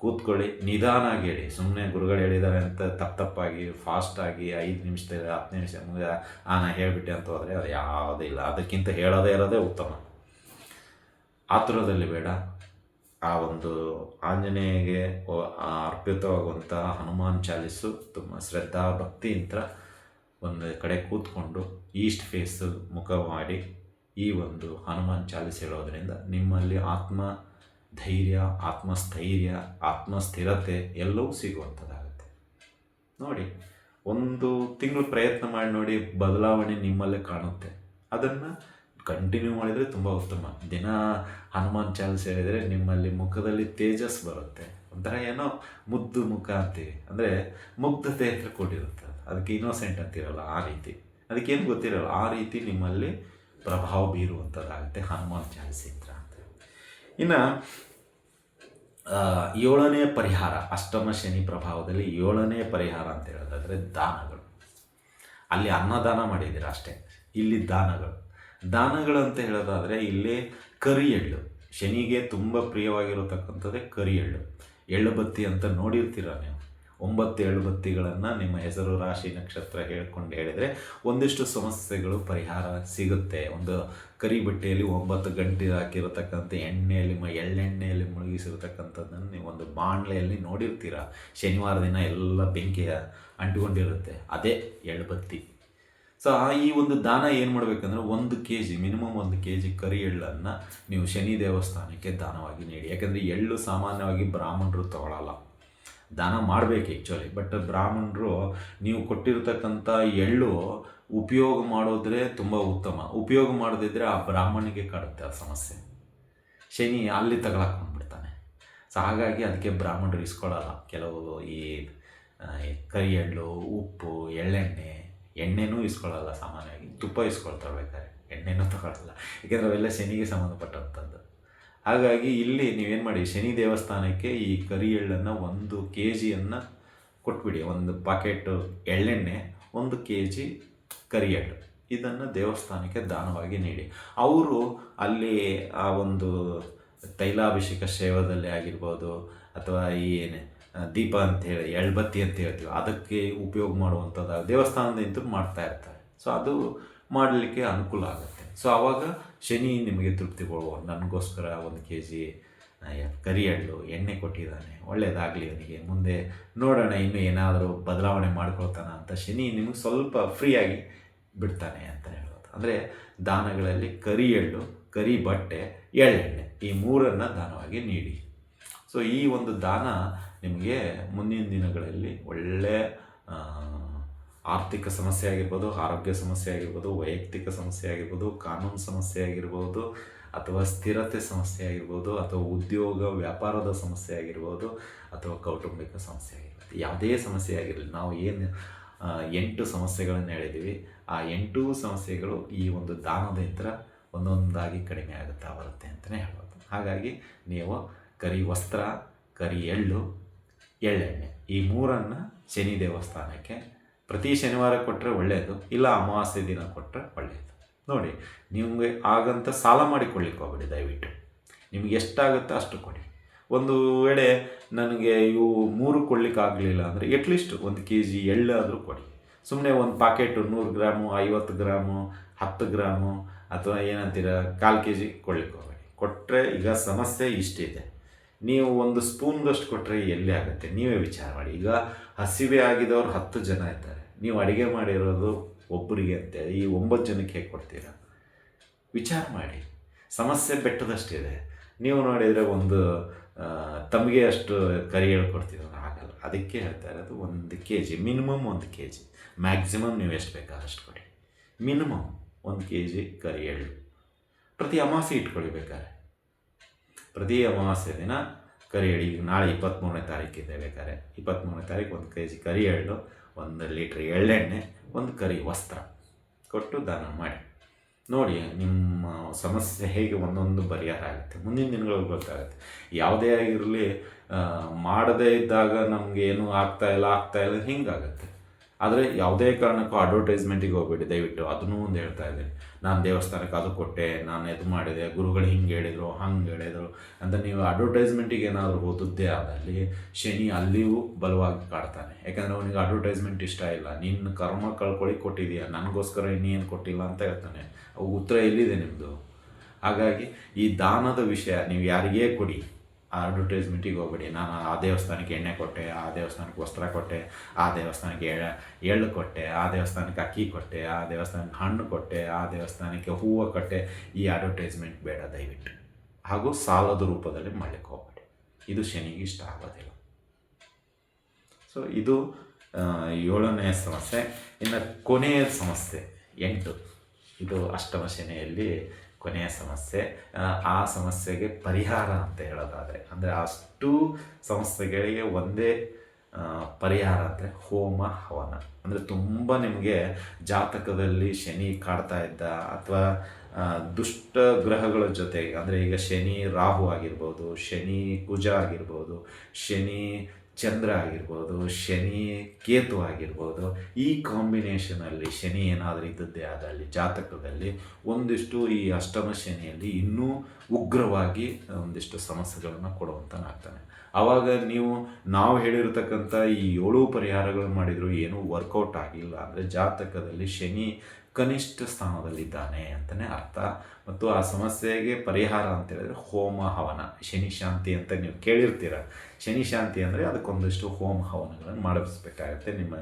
ಕೂತ್ಕೊಳ್ಳಿ, ನಿಧಾನಾಗಿ ಹೇಳಿ. ಸುಮ್ಮನೆ ಗುರುಗಳು ಹೇಳಿದ್ದಾರೆ ಅಂತ ತಪ್ಪಾಗಿ ಫಾಸ್ಟಾಗಿ 5 ನಿಮಿಷದಲ್ಲಿ 10 ನಿಮಿಷ ಮುಗಿದ ನಾನು ಹೇಳಿಬಿಟ್ಟೆ ಅಂತ ಹೋದರೆ ಅದು ಯಾವುದೂ ಇಲ್ಲ. ಅದಕ್ಕಿಂತ ಹೇಳೋದೇ ಇರೋದೇ ಉತ್ತಮ. ಆತುರದಲ್ಲಿ ಬೇಡ. ಆ ಒಂದು ಆಂಜನೇಯಗೆ ಅರ್ಪಿತವಾಗುವಂಥ ಹನುಮಾನ್ ಚಾಲೀಸು ತುಂಬ ಶ್ರದ್ಧಾ ಭಕ್ತಿಯಿಂದ ಒಂದು ಕಡೆ ಕೂತ್ಕೊಂಡು ಈಸ್ಟ್ ಫೇಸ್ ಮುಖ ಮಾಡಿ ಈ ಒಂದು ಹನುಮಾನ್ ಚಾಲೀಸ್ ಹೇಳೋದ್ರಿಂದ ನಿಮ್ಮಲ್ಲಿ ಆತ್ಮಧೈರ್ಯ, ಆತ್ಮಸ್ಥೈರ್ಯ, ಆತ್ಮಸ್ಥಿರತೆ ಎಲ್ಲವೂ ಸಿಗುವಂಥದ್ದಾಗುತ್ತೆ. ನೋಡಿ, 1 ತಿಂಗಳು ಪ್ರಯತ್ನ ಮಾಡಿ ನೋಡಿ, ಬದಲಾವಣೆ ನಿಮ್ಮಲ್ಲೇ ಕಾಣುತ್ತೆ. ಅದನ್ನು ಕಂಟಿನ್ಯೂ ಮಾಡಿದರೆ ತುಂಬ ಉತ್ತಮ. ದಿನ ಹನುಮಾನ್ ಚಾಲೀಸ್ ಹೇಳಿದರೆ ನಿಮ್ಮಲ್ಲಿ ಮುಖದಲ್ಲಿ ತೇಜಸ್ ಬರುತ್ತೆ. ಒಂಥರ ಏನೋ ಮುದ್ದು ಮುಖ ಅಂತೀವಿ, ಅಂದರೆ ಮುಗ್ಧತೆ ಅಂತ ಕೊಟ್ಟಿರುತ್ತೆ. ಅದಕ್ಕೆ ಇನ್ನೋಸೆಂಟ್ ಅಂತಿರಲ್ಲ, ಆ ರೀತಿ. ಅದಕ್ಕೇನು ಗೊತ್ತಿರಲ್ಲ, ಆ ರೀತಿ ನಿಮ್ಮಲ್ಲಿ ಪ್ರಭಾವ ಬೀರುವಂಥದ್ದಾಗುತ್ತೆ ಹನುಮಾನ್ ಚಾಲೀಸಿಂದ ಅಂತ. ಇನ್ನು 7ನೇ ಪರಿಹಾರ, ಅಷ್ಟಮ ಶನಿ ಪ್ರಭಾವದಲ್ಲಿ 7ನೇ ಪರಿಹಾರ ಅಂತ ಹೇಳೋದಾದರೆ ದಾನಗಳು. ಅಲ್ಲಿ ಅನ್ನದಾನ ಮಾಡಿದ್ದೀರ ಅಷ್ಟೇ, ಇಲ್ಲಿ ದಾನಗಳು ಅಂತ ಹೇಳೋದಾದರೆ ಇಲ್ಲಿ ಕರಿ ಎಳ್ಳು. ಶನಿಗೆ ತುಂಬ ಪ್ರಿಯವಾಗಿರತಕ್ಕಂಥದ್ದೇ ಕರಿ ಎಳ್ಳು. ಎಳ್ಳು ಬತ್ತಿ ಅಂತ ನೋಡಿರ್ತೀರ ನೀವು. 9 ಎಳ್ಳು ಬತ್ತಿಗಳನ್ನು ನಿಮ್ಮ ಹೆಸರು, ರಾಶಿ, ನಕ್ಷತ್ರ ಹೇಳ್ಕೊಂಡು ಹೇಳಿದರೆ ಒಂದಿಷ್ಟು ಸಮಸ್ಯೆಗಳು ಪರಿಹಾರ ಸಿಗುತ್ತೆ. ಒಂದು ಕರಿ ಬಟ್ಟೆಯಲ್ಲಿ 9 ಗಂಟೆ ಹಾಕಿರತಕ್ಕಂಥ ಎಣ್ಣೆಯಲ್ಲಿ ಎಳ್ಳೆಣ್ಣೆಯಲ್ಲಿ ಮುಳುಗಿಸಿರತಕ್ಕಂಥದ್ದನ್ನು ನೀವು ಒಂದು ಬಾಣಲೆಯಲ್ಲಿ ನೋಡಿರ್ತೀರ. ಶನಿವಾರ ದಿನ ಎಲ್ಲ ಬೆಂಕಿ ಅಂಟಿಕೊಂಡಿರುತ್ತೆ, ಅದೇ ಎಳ್ಳು ಬತ್ತಿ. ಸೊ ಈ ಒಂದು ದಾನ ಏನು ಮಾಡಬೇಕಂದ್ರೆ 1 kg ಮಿನಿಮಮ್ 1 kg ಕರಿ ಎಳ್ಳನ್ನು ನೀವು ಶನಿ ದೇವಸ್ಥಾನಕ್ಕೆ ದಾನವಾಗಿ ನೀಡಿ. ಯಾಕಂದರೆ ಎಳ್ಳು ಸಾಮಾನ್ಯವಾಗಿ ಬ್ರಾಹ್ಮಣರು ತಗೊಳ್ಳಲ್ಲ, ದಾನ ಮಾಡಬೇಕು ಆ್ಯಕ್ಚುಲಿ. ಬಟ್ ಬ್ರಾಹ್ಮಣರು ನೀವು ಕೊಟ್ಟಿರ್ತಕ್ಕಂಥ ಎಳ್ಳು ಉಪಯೋಗ ಮಾಡೋದ್ರೆ ತುಂಬ ಉತ್ತಮ. ಉಪಯೋಗ ಮಾಡದಿದ್ದರೆ ಆ ಬ್ರಾಹ್ಮಣಿಗೆ ಕಾಡುತ್ತೆ ಆ ಸಮಸ್ಯೆ, ಶನಿ ಅಲ್ಲಿ ತಗೊಳಕ್ಕೆ ಬಂದ್ಬಿಡ್ತಾನೆ. ಸೊ ಹಾಗಾಗಿ ಅದಕ್ಕೆ ಬ್ರಾಹ್ಮಣರು ಇಸ್ಕೊಳ್ಳಲ್ಲ. ಕೆಲವು ಈ ಕರಿ ಎಳ್ಳು, ಉಪ್ಪು, ಎಳ್ಳೆಣ್ಣೆ, ಎಣ್ಣೆನೂ ಇಸ್ಕೊಳ್ಳಲ್ಲ. ಸಾಮಾನ್ಯವಾಗಿ ತುಪ್ಪ ಇಸ್ಕೊಳ್ತಾರೆ ಬೇಕಾದ್ರೆ, ಎಣ್ಣೆನೂ ತಗೊಳ್ಳಲ್ಲ. ಯಾಕೆಂದರೆ ಅವೆಲ್ಲ ಶನಿಗೆ ಸಂಬಂಧಪಟ್ಟಂಥದ್ದು. ಹಾಗಾಗಿ ಇಲ್ಲಿ ನೀವೇನು ಮಾಡಿ, ಶನಿ ದೇವಸ್ಥಾನಕ್ಕೆ ಈ ಕರಿ ಎಳ್ಳನ್ನು 1 kg ಕೊಟ್ಬಿಡಿ. 1 ಪಾಕೆಟ್ ಎಳ್ಳೆಣ್ಣೆ, 1 kg ಕರಿ ಎಳ್ಳು, ಇದನ್ನು ದೇವಸ್ಥಾನಕ್ಕೆ ದಾನವಾಗಿ ನೀಡಿ. ಅವರು ಅಲ್ಲಿ ಆ ಒಂದು ತೈಲಾಭಿಷೇಕ ಸೇವದಲ್ಲಿ ಆಗಿರ್ಬೋದು, ಅಥವಾ ಈ ದೀಪ ಅಂಥೇಳಿ ಎಳ್ಬತ್ತಿ ಅಂತ ಹೇಳ್ತೀವಿ, ಅದಕ್ಕೆ ಉಪಯೋಗ ಮಾಡುವಂಥದ್ದು ದೇವಸ್ಥಾನದಿಂದ ಮಾಡ್ತಾ ಇರ್ತಾರೆ. ಸೊ ಅದು ಮಾಡಲಿಕ್ಕೆ ಅನುಕೂಲ ಆಗುತ್ತೆ. ಸೊ ಆವಾಗ ಶನಿ ನಿಮಗೆ ತೃಪ್ತಿ ಕೊಡುವ, ನನಗೋಸ್ಕರ 1 kg ಕರಿ ಎಳ್ಳು ಎಣ್ಣೆ ಕೊಟ್ಟಿದ್ದಾನೆ, ಒಳ್ಳೆಯದಾಗಲಿ ಅವನಿಗೆ, ಮುಂದೆ ನೋಡೋಣ ಇನ್ನೂ ಏನಾದರೂ ಬದಲಾವಣೆ ಮಾಡ್ಕೊಳ್ತಾನೆ ಅಂತ ಶನಿ ನಿಮಗೆ ಸ್ವಲ್ಪ ಫ್ರೀಯಾಗಿ ಬಿಡ್ತಾನೆ ಅಂತ ಹೇಳೋದು. ಅಂದರೆ ದಾನಗಳಲ್ಲಿ ಕರಿ ಎಳ್ಳು, ಕರಿ ಬಟ್ಟೆ, ಎಳ್ಳೆಣ್ಣೆ, ಈ 3 ದಾನವಾಗಿ ನೀಡಿ. ಸೊ ಈ ಒಂದು ದಾನ ನಿಮಗೆ ಮುಂದಿನ ದಿನಗಳಲ್ಲಿ ಒಳ್ಳೆಯ ಆರ್ಥಿಕ ಸಮಸ್ಯೆ ಆಗಿರ್ಬೋದು, ಆರೋಗ್ಯ ಸಮಸ್ಯೆ ಆಗಿರ್ಬೋದು, ವೈಯಕ್ತಿಕ ಸಮಸ್ಯೆ ಆಗಿರ್ಬೋದು, ಕಾನೂನು ಸಮಸ್ಯೆ ಆಗಿರ್ಬೋದು, ಅಥವಾ ಸ್ಥಿರತೆ ಸಮಸ್ಯೆ ಆಗಿರ್ಬೋದು, ಅಥವಾ ಉದ್ಯೋಗ ವ್ಯಾಪಾರದ ಸಮಸ್ಯೆ ಆಗಿರ್ಬೋದು, ಅಥವಾ ಕೌಟುಂಬಿಕ ಸಮಸ್ಯೆ ಆಗಿರ್ಬೋದು, ಯಾವುದೇ ಸಮಸ್ಯೆ ಆಗಿರಲಿ, ನಾವು ಏನು 8 ಸಮಸ್ಯೆಗಳನ್ನು ಹೇಳಿದ್ದೀವಿ, ಆ 8 ಸಮಸ್ಯೆಗಳು ಈ ಒಂದು ದಾನದಿಂದ ಒಂದೊಂದಾಗಿ ಕಡಿಮೆ ಆಗುತ್ತಾ ಬರುತ್ತೆ ಅಂತಲೇ ಹೇಳ್ಬೋದು. ಹಾಗಾಗಿ ನೀವು ಕರಿ ವಸ್ತ್ರ, ಕರಿ ಎಳ್ಳು, ಎಳ್ಳೆಣ್ಣೆ, ಈ 3 ಶನಿ ದೇವಸ್ಥಾನಕ್ಕೆ ಪ್ರತಿ ಶನಿವಾರ ಕೊಟ್ಟರೆ ಒಳ್ಳೆಯದು, ಇಲ್ಲ ಅಮಾವಾಸ್ಯೆ ದಿನ ಕೊಟ್ಟರೆ ಒಳ್ಳೆಯದು. ನೋಡಿ, ನಿಮಗೆ ಆಗಂತ ಸಾಲ ಮಾಡಿಕೊಳ್ಳಿಕ್ಕೆ ಹೋಗ್ಬೇಡಿ ದಯವಿಟ್ಟು. ನಿಮ್ಗೆ ಎಷ್ಟಾಗುತ್ತೋ ಅಷ್ಟು ಕೊಡಿ. ಒಂದು ವೇಳೆ ನನಗೆ ಇವು 3 ಕೊಡಲಿಕ್ಕಾಗಲಿಲ್ಲ ಅಂದರೆ ಅಟ್ಲೀಸ್ಟ್ 1 kg ಎಳ್ಳಾದರೂ ಕೊಡಿ. ಸುಮ್ಮನೆ ಒಂದು ಪಾಕೆಟು 100 ಗ್ರಾಮು, 50 ಗ್ರಾಮು, 10 ಗ್ರಾಮು, ಅಥವಾ ಏನಂತೀರ 1/4 kg ಕೊಡ್ಲಿಕ್ಕೆ ಹೋಗಬೇಡಿ. ಕೊಟ್ಟರೆ ಈಗ ಸಮಸ್ಯೆ ಇಷ್ಟಿದೆ, ನೀವು 1 ಸ್ಪೂನ್ದಷ್ಟು ಕೊಟ್ಟರೆ ಎಲ್ಲಿ ಆಗುತ್ತೆ, ನೀವೇ ವಿಚಾರ ಮಾಡಿ. ಈಗ ಹಸಿವೆ ಆಗಿದವ್ರು 10 ಜನ ಇದ್ದಾರೆ, ನೀವು ಅಡುಗೆ ಮಾಡಿರೋದು ಒಬ್ಬರಿಗೆ ಅಂತೇಳಿ ಈ 9 ಜನಕ್ಕೆ ಹೇಗೆ ಕೊಡ್ತೀರಾ? ವಿಚಾರ ಮಾಡಿ. ಸಮಸ್ಯೆ ಬೆಟ್ಟದಷ್ಟಿದೆ. ನೀವು ನೋಡಿದರೆ ಒಂದು ತಮಗೆ ಅಷ್ಟು ಕರಿ ಎಳ್ಳು ಕೊಡ್ತಿದ್ರು, ಆಗಲ್ಲ. ಅದಕ್ಕೆ ಹೇಳ್ತಾ ಇರೋದು 1 kg, ಮಿನಿಮಮ್ 1 kg, ಮ್ಯಾಕ್ಸಿಮಮ್ ನೀವು ಎಷ್ಟು ಬೇಕಾದಷ್ಟು ಕೊಡಿ. ಮಿನಿಮಮ್ 1 kg ಕರಿ ಎಳ್ಳು ಪ್ರತಿ ಅಮಾವಾಸ್ಯೆ ಇಟ್ಕೊಳ್ಳಿ ಬೇಕಾದ್ರೆ. ಪ್ರತಿ ಅಮಾವಾಸ್ಯೆ ದಿನ ಕರಿ ಎಳ್ಳು, ಈಗ ನಾಳೆ 23ನೇ ತಾರೀಕಿದೆ, ಬೇಕಾದ್ರೆ 23ನೇ ತಾರೀಕು 1 kg ಕರಿ ಎಳ್ಳು, 1 ಲೀಟ್ರ್ ಎಳ್ಳೆಣ್ಣೆ, 1 ಕರಿ ವಸ್ತ್ರ ಕೊಟ್ಟು ದಾನ ಮಾಡಿ. ನೋಡಿ ನಿಮ್ಮ ಸಮಸ್ಯೆ ಹೇಗೆ ಒಂದೊಂದು ಪರಿಹಾರ ಆಗುತ್ತೆ. ಮುಂದಿನ ದಿನಗಳಲ್ಲಿ ಗೊತ್ತಾಗುತ್ತೆ. ಯಾವುದೇ ಆಗಿರಲಿ, ಮಾಡದೇ ಇದ್ದಾಗ ನಮಗೆ ಏನೂ ಆಗ್ತಾಯಿಲ್ಲ ಹಿಂಗಾಗುತ್ತೆ. ಆದರೆ ಯಾವುದೇ ಕಾರಣಕ್ಕೂ ಅಡ್ವರ್ಟೈಸ್ಮೆಂಟಿಗೆ ಹೋಗ್ಬೇಡಿ ದಯವಿಟ್ಟು. ಅದನ್ನೂ ಒಂದು ಹೇಳ್ತಾ ಇದ್ದೀನಿ. ನಾನು ದೇವಸ್ಥಾನಕ್ಕೆ ಅದು ಕೊಟ್ಟೆ, ನಾನು ಇದು ಮಾಡಿದೆ, ಗುರುಗಳು ಹಿಂಗೆ ಹೇಳಿದರು, ಹಂಗೆ ಹೇಳಿದರು ಅಂತ ನೀವು ಅಡ್ವರ್ಟೈಸ್ಮೆಂಟಿಗೆ ಏನಾದರೂ ಓದಿದ್ದೇ ಆದಲ್ಲಿ ಶನಿ ಅಲ್ಲಿಯೂ ಬಲವಾಗಿ ಕಾಡ್ತಾನೆ. ಯಾಕಂದರೆ ಅವನಿಗೆ ಅಡ್ವರ್ಟೈಸ್ಮೆಂಟ್ ಇಷ್ಟ ಇಲ್ಲ. ನಿನ್ನ ಕರ್ಮ ಕಳ್ಕೊಳ್ಳಿ ಕೊಟ್ಟಿದೆಯಾ, ನನಗೋಸ್ಕರ ಇನ್ನೇನು ಕೊಟ್ಟಿಲ್ಲ ಅಂತ ಹೇಳ್ತಾನೆ. ಅವು ಉತ್ತರ ಎಲ್ಲಿದೆ ನಿಮ್ಮದು? ಹಾಗಾಗಿ ಈ ದಾನದ ವಿಷಯ ನೀವು ಯಾರಿಗೇ ಕೊಡಿ, ಆ ಅಡ್ವರ್ಟೈಸ್ಮೆಂಟಿಗೆ ಹೋಗ್ಬೇಡಿ. ನಾನು ಆ ದೇವಸ್ಥಾನಕ್ಕೆ ಎಣ್ಣೆ ಕೊಟ್ಟೆ, ಆ ದೇವಸ್ಥಾನಕ್ಕೆ ವಸ್ತ್ರ ಕೊಟ್ಟೆ, ಆ ದೇವಸ್ಥಾನಕ್ಕೆ ಎಳ್ಳು ಕೊಟ್ಟೆ, ಆ ದೇವಸ್ಥಾನಕ್ಕೆ ಅಕ್ಕಿ ಕೊಟ್ಟೆ, ಆ ದೇವಸ್ಥಾನಕ್ಕೆ ಹಣ್ಣು ಕೊಟ್ಟೆ, ಆ ದೇವಸ್ಥಾನಕ್ಕೆ ಹೂವು ಕೊಟ್ಟೆ. ಈ ಅಡ್ವರ್ಟೈಸ್ಮೆಂಟ್ ಬೇಡ ದಯವಿಟ್ಟು. ಹಾಗೂ ಸಾಲದ ರೂಪದಲ್ಲಿ ಮಾಡಲಿಕ್ಕೆ ಹೋಗ್ಬೇಡಿ. ಇದು ಶನಿಗೆ ಇಷ್ಟ ಆಗೋದಿಲ್ಲ. ಸೊ ಇದು 7ನೇ ಸಮಸ್ಯೆ. ಇನ್ನು ಕೊನೆಯ ಸಮಸ್ಯೆ 8, ಇದು ಅಷ್ಟಮ ಶನಿಯಲ್ಲಿ ಕೊನೆಯ ಸಮಸ್ಯೆ. ಆ ಸಮಸ್ಯೆಗೆ ಪರಿಹಾರ ಅಂತ ಹೇಳೋದಾದರೆ, ಅಂದರೆ ಅಷ್ಟು ಸಮಸ್ಯೆಗಳಿಗೆ ಒಂದೇ ಪರಿಹಾರ ಅಂದರೆ ಹೋಮ ಹವನ. ಅಂದರೆ ತುಂಬ ನಿಮಗೆ ಜಾತಕದಲ್ಲಿ ಶನಿ ಕಾಡ್ತಾ ಇದ್ದ, ಅಥವಾ ದುಷ್ಟ ಗ್ರಹಗಳ ಜೊತೆಗೆ, ಅಂದರೆ ಈಗ ಶನಿ ರಾಹು ಆಗಿರ್ಬೋದು, ಶನಿ ಕುಜ ಆಗಿರ್ಬೋದು, ಶನಿ ಚಂದ್ರ ಆಗಿರ್ಬೋದು, ಶನಿ ಕೇತು ಆಗಿರ್ಬೋದು, ಈ ಕಾಂಬಿನೇಷನಲ್ಲಿ ಶನಿ ಏನಾದರೂ ಇದ್ದದ್ದೇ ಆದಲ್ಲಿ ಜಾತಕದಲ್ಲಿ ಒಂದಿಷ್ಟು ಈ ಅಷ್ಟಮ ಶನಿಯಲ್ಲಿ ಇನ್ನೂ ಉಗ್ರವಾಗಿ ಒಂದಿಷ್ಟು ಸಮಸ್ಯೆಗಳನ್ನು ಕೊಡುವಂತನಾಗ್ತಾನೆ. ಆವಾಗ ನಾವು ಹೇಳಿರತಕ್ಕಂಥ ಈ 7 ಪರಿಹಾರಗಳು ಮಾಡಿದರೂ ಏನೂ ವರ್ಕೌಟ್ ಆಗಿಲ್ಲ ಅಂದರೆ ಜಾತಕದಲ್ಲಿ ಶನಿ ಕನಿಷ್ಠ ಸ್ಥಾನದಲ್ಲಿದ್ದಾನೆ ಅಂತಲೇ ಅರ್ಥ. ಮತ್ತು ಆ ಸಮಸ್ಯೆಗೆ ಪರಿಹಾರ ಅಂತ ಹೇಳಿದ್ರೆ ಹೋಮ ಹವನ, ಶನಿ ಶಾಂತಿ ಅಂತ ನೀವು ಕೇಳಿರ್ತೀರ. ಶನಿ ಶಾಂತಿ ಅಂದರೆ ಅದಕ್ಕೊಂದಷ್ಟು ಹೋಮ ಹವನಗಳನ್ನು ಮಾಡಿಸ್ಬೇಕಾಗತ್ತೆ ನಿಮ್ಮ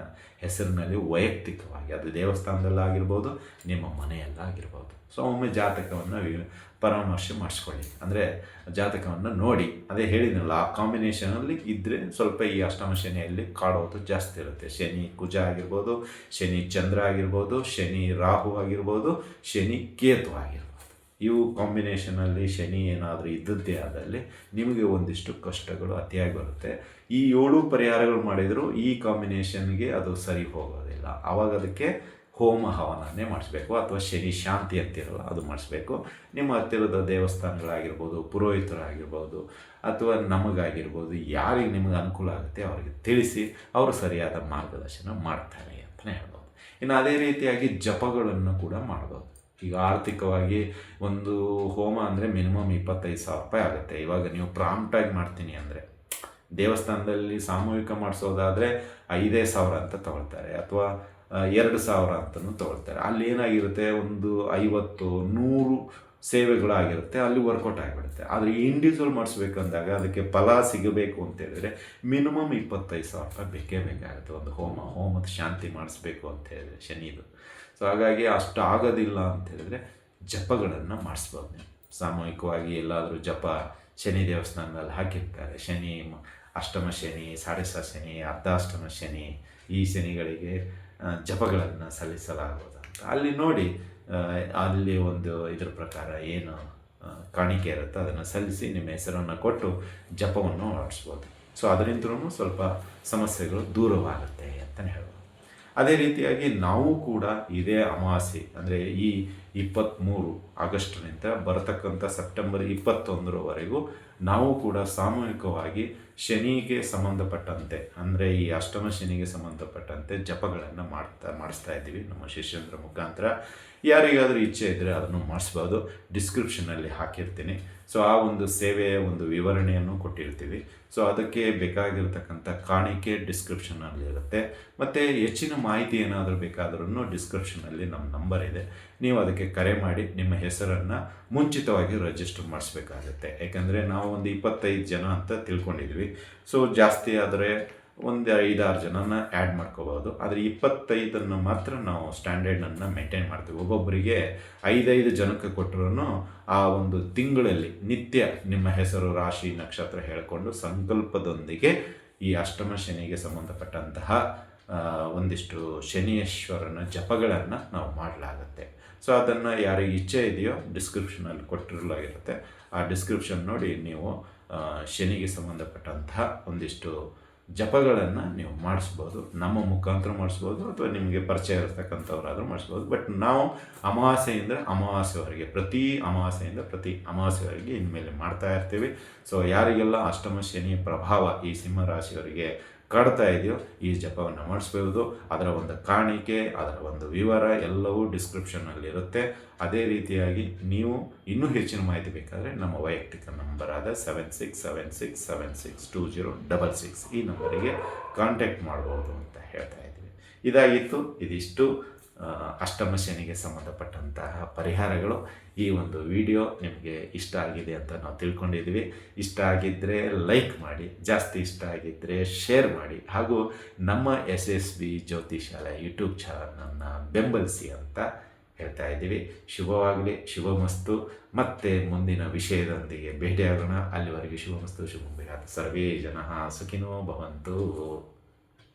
ಹೆಸರಿನಲ್ಲಿ ವೈಯಕ್ತಿಕವಾಗಿ. ಅದು ದೇವಸ್ಥಾನದಲ್ಲಾಗಿರ್ಬೋದು, ನಿಮ್ಮ ಮನೆಯಲ್ಲಾಗಿರ್ಬೋದು. ಸೊ ಒಮ್ಮೆ ಜಾತಕವನ್ನು ಪರಾಮರ್ಶೆ ಮಾಡಿಸ್ಕೊಳ್ಳಿ, ಅಂದರೆ ಜಾತಕವನ್ನು ನೋಡಿ. ಅದೇ ಹೇಳಿದ್ನಲ್ಲ, ಆ ಕಾಂಬಿನೇಷನಲ್ಲಿ ಇದ್ದರೆ ಸ್ವಲ್ಪ ಈ ಅಷ್ಟಮ ಶನಿಯಲ್ಲಿ ಕಾಡೋದು ಜಾಸ್ತಿ ಇರುತ್ತೆ. ಶನಿ ಕುಜ ಆಗಿರ್ಬೋದು, ಶನಿ ಚಂದ್ರ ಆಗಿರ್ಬೋದು, ಶನಿ ರಾಹು ಆಗಿರ್ಬೋದು, ಶನಿ ಕೇತು ಆಗಿರ್ಬೋದು. ಇವು ಕಾಂಬಿನೇಷನಲ್ಲಿ ಶನಿ ಏನಾದರೂ ಇದ್ದದ್ದೇ ಆದಲ್ಲಿ ನಿಮಗೆ ಒಂದಿಷ್ಟು ಕಷ್ಟಗಳು ಅತಿಯಾಗಿ ಬರುತ್ತೆ. ಈ 7 ಪರಿಹಾರಗಳು ಮಾಡಿದರೂ ಈ ಕಾಂಬಿನೇಷನ್ಗೆ ಅದು ಸರಿ ಹೋಗೋದಿಲ್ಲ. ಆವಾಗ ಅದಕ್ಕೆ ಹೋಮ ಹವನನೇ ಮಾಡಿಸ್ಬೇಕು, ಅಥವಾ ಶನಿ ಶಾಂತಿ ಅಂತಿರಲ್ಲ ಅದು ಮಾಡಿಸ್ಬೇಕು. ನಿಮ್ಮ ಹತ್ತಿರದ ದೇವಸ್ಥಾನಗಳಾಗಿರ್ಬೋದು, ಪುರೋಹಿತರಾಗಿರ್ಬೋದು, ಅಥವಾ ನಮಗಾಗಿರ್ಬೋದು, ಯಾರಿಗೆ ನಿಮಗೆ ಅನುಕೂಲ ಆಗುತ್ತೆ ಅವರಿಗೆ ತಿಳಿಸಿ ಅವರು ಸರಿಯಾದ ಮಾರ್ಗದರ್ಶನ ಮಾಡ್ತಾರೆ ಅಂತಲೇ ಹೇಳ್ಬೋದು. ಇನ್ನು ಅದೇ ರೀತಿಯಾಗಿ ಜಪಗಳನ್ನು ಕೂಡ ಮಾಡ್ಬೋದು. ಈಗ ಆರ್ಥಿಕವಾಗಿ ಒಂದು ಹೋಮ ಅಂದರೆ ಮಿನಿಮಮ್ 25,000 ರೂಪಾಯಿ ಆಗುತ್ತೆ. ಇವಾಗ ನೀವು ಪ್ರಾಂಪ್ಟಾಗಿ ಮಾಡ್ತೀನಿ ಅಂದರೆ ದೇವಸ್ಥಾನದಲ್ಲಿ ಸಾಮೂಹಿಕ ಮಾಡಿಸೋದಾದರೆ 5,000 ಅಂತ ತಗೊಳ್ತಾರೆ, ಅಥವಾ 2,000 ಅಂತಲೂ ತಗೊಳ್ತಾರೆ. ಅಲ್ಲಿ ಏನಾಗಿರುತ್ತೆ, ಒಂದು 50-100 ಸೇವೆಗಳಾಗಿರುತ್ತೆ, ಅಲ್ಲಿ ವರ್ಕೌಟ್ ಆಗಿಬಿಡುತ್ತೆ. ಆದರೆ ಇಂಡಿವಿಜುವಲ್ ಮಾಡಿಸ್ಬೇಕಂದಾಗ ಅದಕ್ಕೆ ಫಲ ಸಿಗಬೇಕು ಅಂತೇಳಿದರೆ ಮಿನಿಮಮ್ 25,000 ರೂಪಾಯಿ ಬೇಕೇ ಬೇಕಾಗುತ್ತೆ ಒಂದು ಹೋಮದ ಶಾಂತಿ ಮಾಡಿಸ್ಬೇಕು ಅಂತ ಹೇಳಿದ್ರೆ ಶನಿದು. ಸೊ ಹಾಗಾಗಿ ಅಷ್ಟು ಆಗೋದಿಲ್ಲ ಅಂತೇಳಿದರೆ ಜಪಗಳನ್ನು ಮಾಡಿಸ್ಬೋದು ನೀವು ಸಾಮೂಹಿಕವಾಗಿ. ಎಲ್ಲಾದರೂ ಜಪ ಶನಿ ದೇವಸ್ಥಾನದಲ್ಲಿ ಹಾಕಿರ್ತಾರೆ, ಶನಿ ಅಷ್ಟಮ ಶನಿ, ಸಾಡೆಸ ಶನಿ, ಅರ್ಧಾಷ್ಟಮ ಶನಿ, ಈ ಶನಿಗಳಿಗೆ ಜಪಗಳನ್ನು ಸಲ್ಲಿಸಲಾಗುವುದು ಅಂತ ಅಲ್ಲಿ ನೋಡಿ, ಅಲ್ಲಿ ಒಂದು ಇದ್ರ ಪ್ರಕಾರ ಏನು ಕಾಣಿಕೆ ಇರುತ್ತೆ ಅದನ್ನು ಸಲ್ಲಿಸಿ ನಿಮ್ಮ ಹೆಸರನ್ನು ಕೊಟ್ಟು ಜಪವನ್ನು ಮಾಡಿಸ್ಬೋದು. ಸೊ ಅದರಿಂದಲೂ ಸ್ವಲ್ಪ ಸಮಸ್ಯೆಗಳು ದೂರವಾಗುತ್ತೆ ಅಂತಲೇ ಹೇಳ್ಬೋದು. ಅದೇ ರೀತಿಯಾಗಿ ನಾವು ಕೂಡ ಇದೇ ಅಮಾವಾಸ್ಯೆ ಅಂದರೆ ಈ 23 ಆಗಸ್ಟ್ನಿಂದ ಬರತಕ್ಕಂಥ ಸೆಪ್ಟೆಂಬರ್ 21ರವರೆಗೂ ನಾವು ಕೂಡ ಸಾಮೂಹಿಕವಾಗಿ ಶನಿಗೆ ಸಂಬಂಧಪಟ್ಟಂತೆ, ಅಂದರೆ ಈ ಅಷ್ಟಮ ಶನಿಗೆ ಸಂಬಂಧಪಟ್ಟಂತೆ ಜಪಗಳನ್ನು ಮಾಡಿಸ್ತಾ ಇದ್ದೀವಿ ನಮ್ಮ ಶಿಷ್ಯಂದ್ರ ಮುಖಾಂತರ. ಯಾರಿಗಾದರೂ ಇಚ್ಛೆ ಇದ್ದರೆ ಅದನ್ನು ಮಾಡಿಸ್ಬೋದು, ಡಿಸ್ಕ್ರಿಪ್ಷನಲ್ಲಿ ಹಾಕಿರ್ತೀನಿ. ಸೊ ಆ ಒಂದು ಸೇವೆಯ ಒಂದು ವಿವರಣೆಯನ್ನು ಕೊಟ್ಟಿರ್ತೀವಿ. ಸೊ ಅದಕ್ಕೆ ಬೇಕಾಗಿರ್ತಕ್ಕಂಥ ಕಾಣಿಕೆ ಡಿಸ್ಕ್ರಿಪ್ಷನಲ್ಲಿ ಇರುತ್ತೆ. ಮತ್ತು ಹೆಚ್ಚಿನ ಮಾಹಿತಿ ಏನಾದರೂ ಬೇಕಾದ್ರೂ ಡಿಸ್ಕ್ರಿಪ್ಷನಲ್ಲಿ ನಮ್ಮ ನಂಬರ್ ಇದೆ, ನೀವು ಅದಕ್ಕೆ ಕರೆ ಮಾಡಿ ನಿಮ್ಮ ಹೆಸರನ್ನು ಮುಂಚಿತವಾಗಿ ರಿಜಿಸ್ಟರ್ ಮಾಡಿಸ್ಬೇಕಾಗುತ್ತೆ. ಯಾಕಂದರೆ ನಾವು ಒಂದು 25 ಜನ ಅಂತ ತಿಳ್ಕೊಂಡಿದ್ವಿ. ಸೊ ಜಾಸ್ತಿ ಆದರೆ ಒಂದು 5-6 ಜನನ ಆ್ಯಡ್ ಮಾಡ್ಕೋಬೋದು. ಆದರೆ 25 ಮಾತ್ರ ನಾವು ಸ್ಟ್ಯಾಂಡರ್ಡನ್ನು ಮೇಂಟೈನ್ ಮಾಡ್ತೀವಿ. ಒಬ್ಬೊಬ್ಬರಿಗೆ 5 ಜನಕ್ಕೆ ಕೊಟ್ಟರು ಆ ಒಂದು ತಿಂಗಳಲ್ಲಿ ನಿತ್ಯ ನಿಮ್ಮ ಹೆಸರು, ರಾಶಿ, ನಕ್ಷತ್ರ ಹೇಳಿಕೊಂಡು ಸಂಕಲ್ಪದೊಂದಿಗೆ ಈ ಅಷ್ಟಮ ಶನಿಗೆ ಸಂಬಂಧಪಟ್ಟಂತಹ ಒಂದಿಷ್ಟು ಶನಿಯೇಶ್ವರನ ಜಪಗಳನ್ನು ನಾವು ಮಾಡಲಾಗುತ್ತೆ. ಸೊ ಅದನ್ನು ಯಾರಿಗೆ ಇಚ್ಛೆ ಇದೆಯೋ ಡಿಸ್ಕ್ರಿಪ್ಷನಲ್ಲಿ ಕೊಟ್ಟಿರಲಾಗಿರುತ್ತೆ. ಆ ಡಿಸ್ಕ್ರಿಪ್ಷನ್ ನೋಡಿ ನೀವು ಶನಿಗೆ ಸಂಬಂಧಪಟ್ಟಂತಹ ಒಂದಿಷ್ಟು ಜಪಗಳನ್ನು ನೀವು ಮಾಡಿಸ್ಬೋದು. ನಮ್ಮ ಮುಖಾಂತರ ಮಾಡಿಸ್ಬೋದು, ಅಥವಾ ನಿಮಗೆ ಪರಿಚಯ ಇರತಕ್ಕಂಥವ್ರಾದರೂ ಮಾಡಿಸ್ಬೋದು. ಬಟ್ ನಾವು ಅಮಾವಾಸ್ಯೆಯಿಂದ ಅಮಾವಾಸ್ಯೆವರೆಗೆ, ಪ್ರತಿ ಅಮಾವಾಸ್ಯೆವರೆಗೆ ಇನ್ಮೇಲೆ ಮಾಡ್ತಾ ಇರ್ತೀವಿ. ಸೊ ಯಾರಿಗೆಲ್ಲ ಅಷ್ಟಮ ಶನಿ ಪ್ರಭಾವ ಈ ಸಿಂಹರಾಶಿಯವರಿಗೆ ಕಾಡ್ತಾ ಇದೆಯೋ ಈ ಜಪವನ್ನು ಮಾಡಿಸ್ಬೋದು. ಅದರ ಒಂದು ಕಾಣಿಕೆ, ಅದರ ಒಂದು ವಿವರ ಎಲ್ಲವೂ ಡಿಸ್ಕ್ರಿಪ್ಷನ್ನಲ್ಲಿ ಇರುತ್ತೆ. ಅದೇ ರೀತಿಯಾಗಿ ನೀವು ಇನ್ನೂ ಹೆಚ್ಚಿನ ಮಾಹಿತಿ ಬೇಕಾದರೆ ನಮ್ಮ ವೈಯಕ್ತಿಕ ನಂಬರ್ ಆದ 7676762066 ಈ ನಂಬರಿಗೆ ಕಾಂಟ್ಯಾಕ್ಟ್ ಮಾಡ್ಬೋದು ಅಂತ ಹೇಳ್ತಾ ಇದ್ದೀವಿ. ಇದಾಗಿತ್ತು, ಇದಿಷ್ಟು ಅಷ್ಟಮ ಶನಿಗೆ ಸಂಬಂಧಪಟ್ಟಂತಹ ಪರಿಹಾರಗಳು. ಈ ಒಂದು ವಿಡಿಯೋ ನಿಮಗೆ ಇಷ್ಟ ಆಗಿದೆ ಅಂತ ನಾವು ತಿಳ್ಕೊಂಡಿದ್ವಿ. ಇಷ್ಟ ಆಗಿದ್ದರೆ ಲೈಕ್ ಮಾಡಿ, ಜಾಸ್ತಿ ಇಷ್ಟ ಆಗಿದ್ದರೆ ಶೇರ್ ಮಾಡಿ, ಹಾಗೂ ನಮ್ಮ SSB ಜ್ಯೋತಿಷಾಲಯ ಯೂಟ್ಯೂಬ್ ಚಾನಲನ್ನು ಬೆಂಬಲಿಸಿ ಅಂತ ಹೇಳ್ತಾ ಇದ್ದೀವಿ. ಶುಭವಾಗಲಿ, ಶುಭಮಸ್ತು. ಮತ್ತೆ ಮುಂದಿನ ವಿಷಯದೊಂದಿಗೆ ಭೇಟಿಯಾಗೋಣ. ಅಲ್ಲಿವರೆಗೆ ಶುಭಮಸ್ತು, ಶುಭಂ ಭೂಯಾತ್. ಸರ್ವೇ ಜನಃ ಸುಖಿನೋ ಭವಂತು.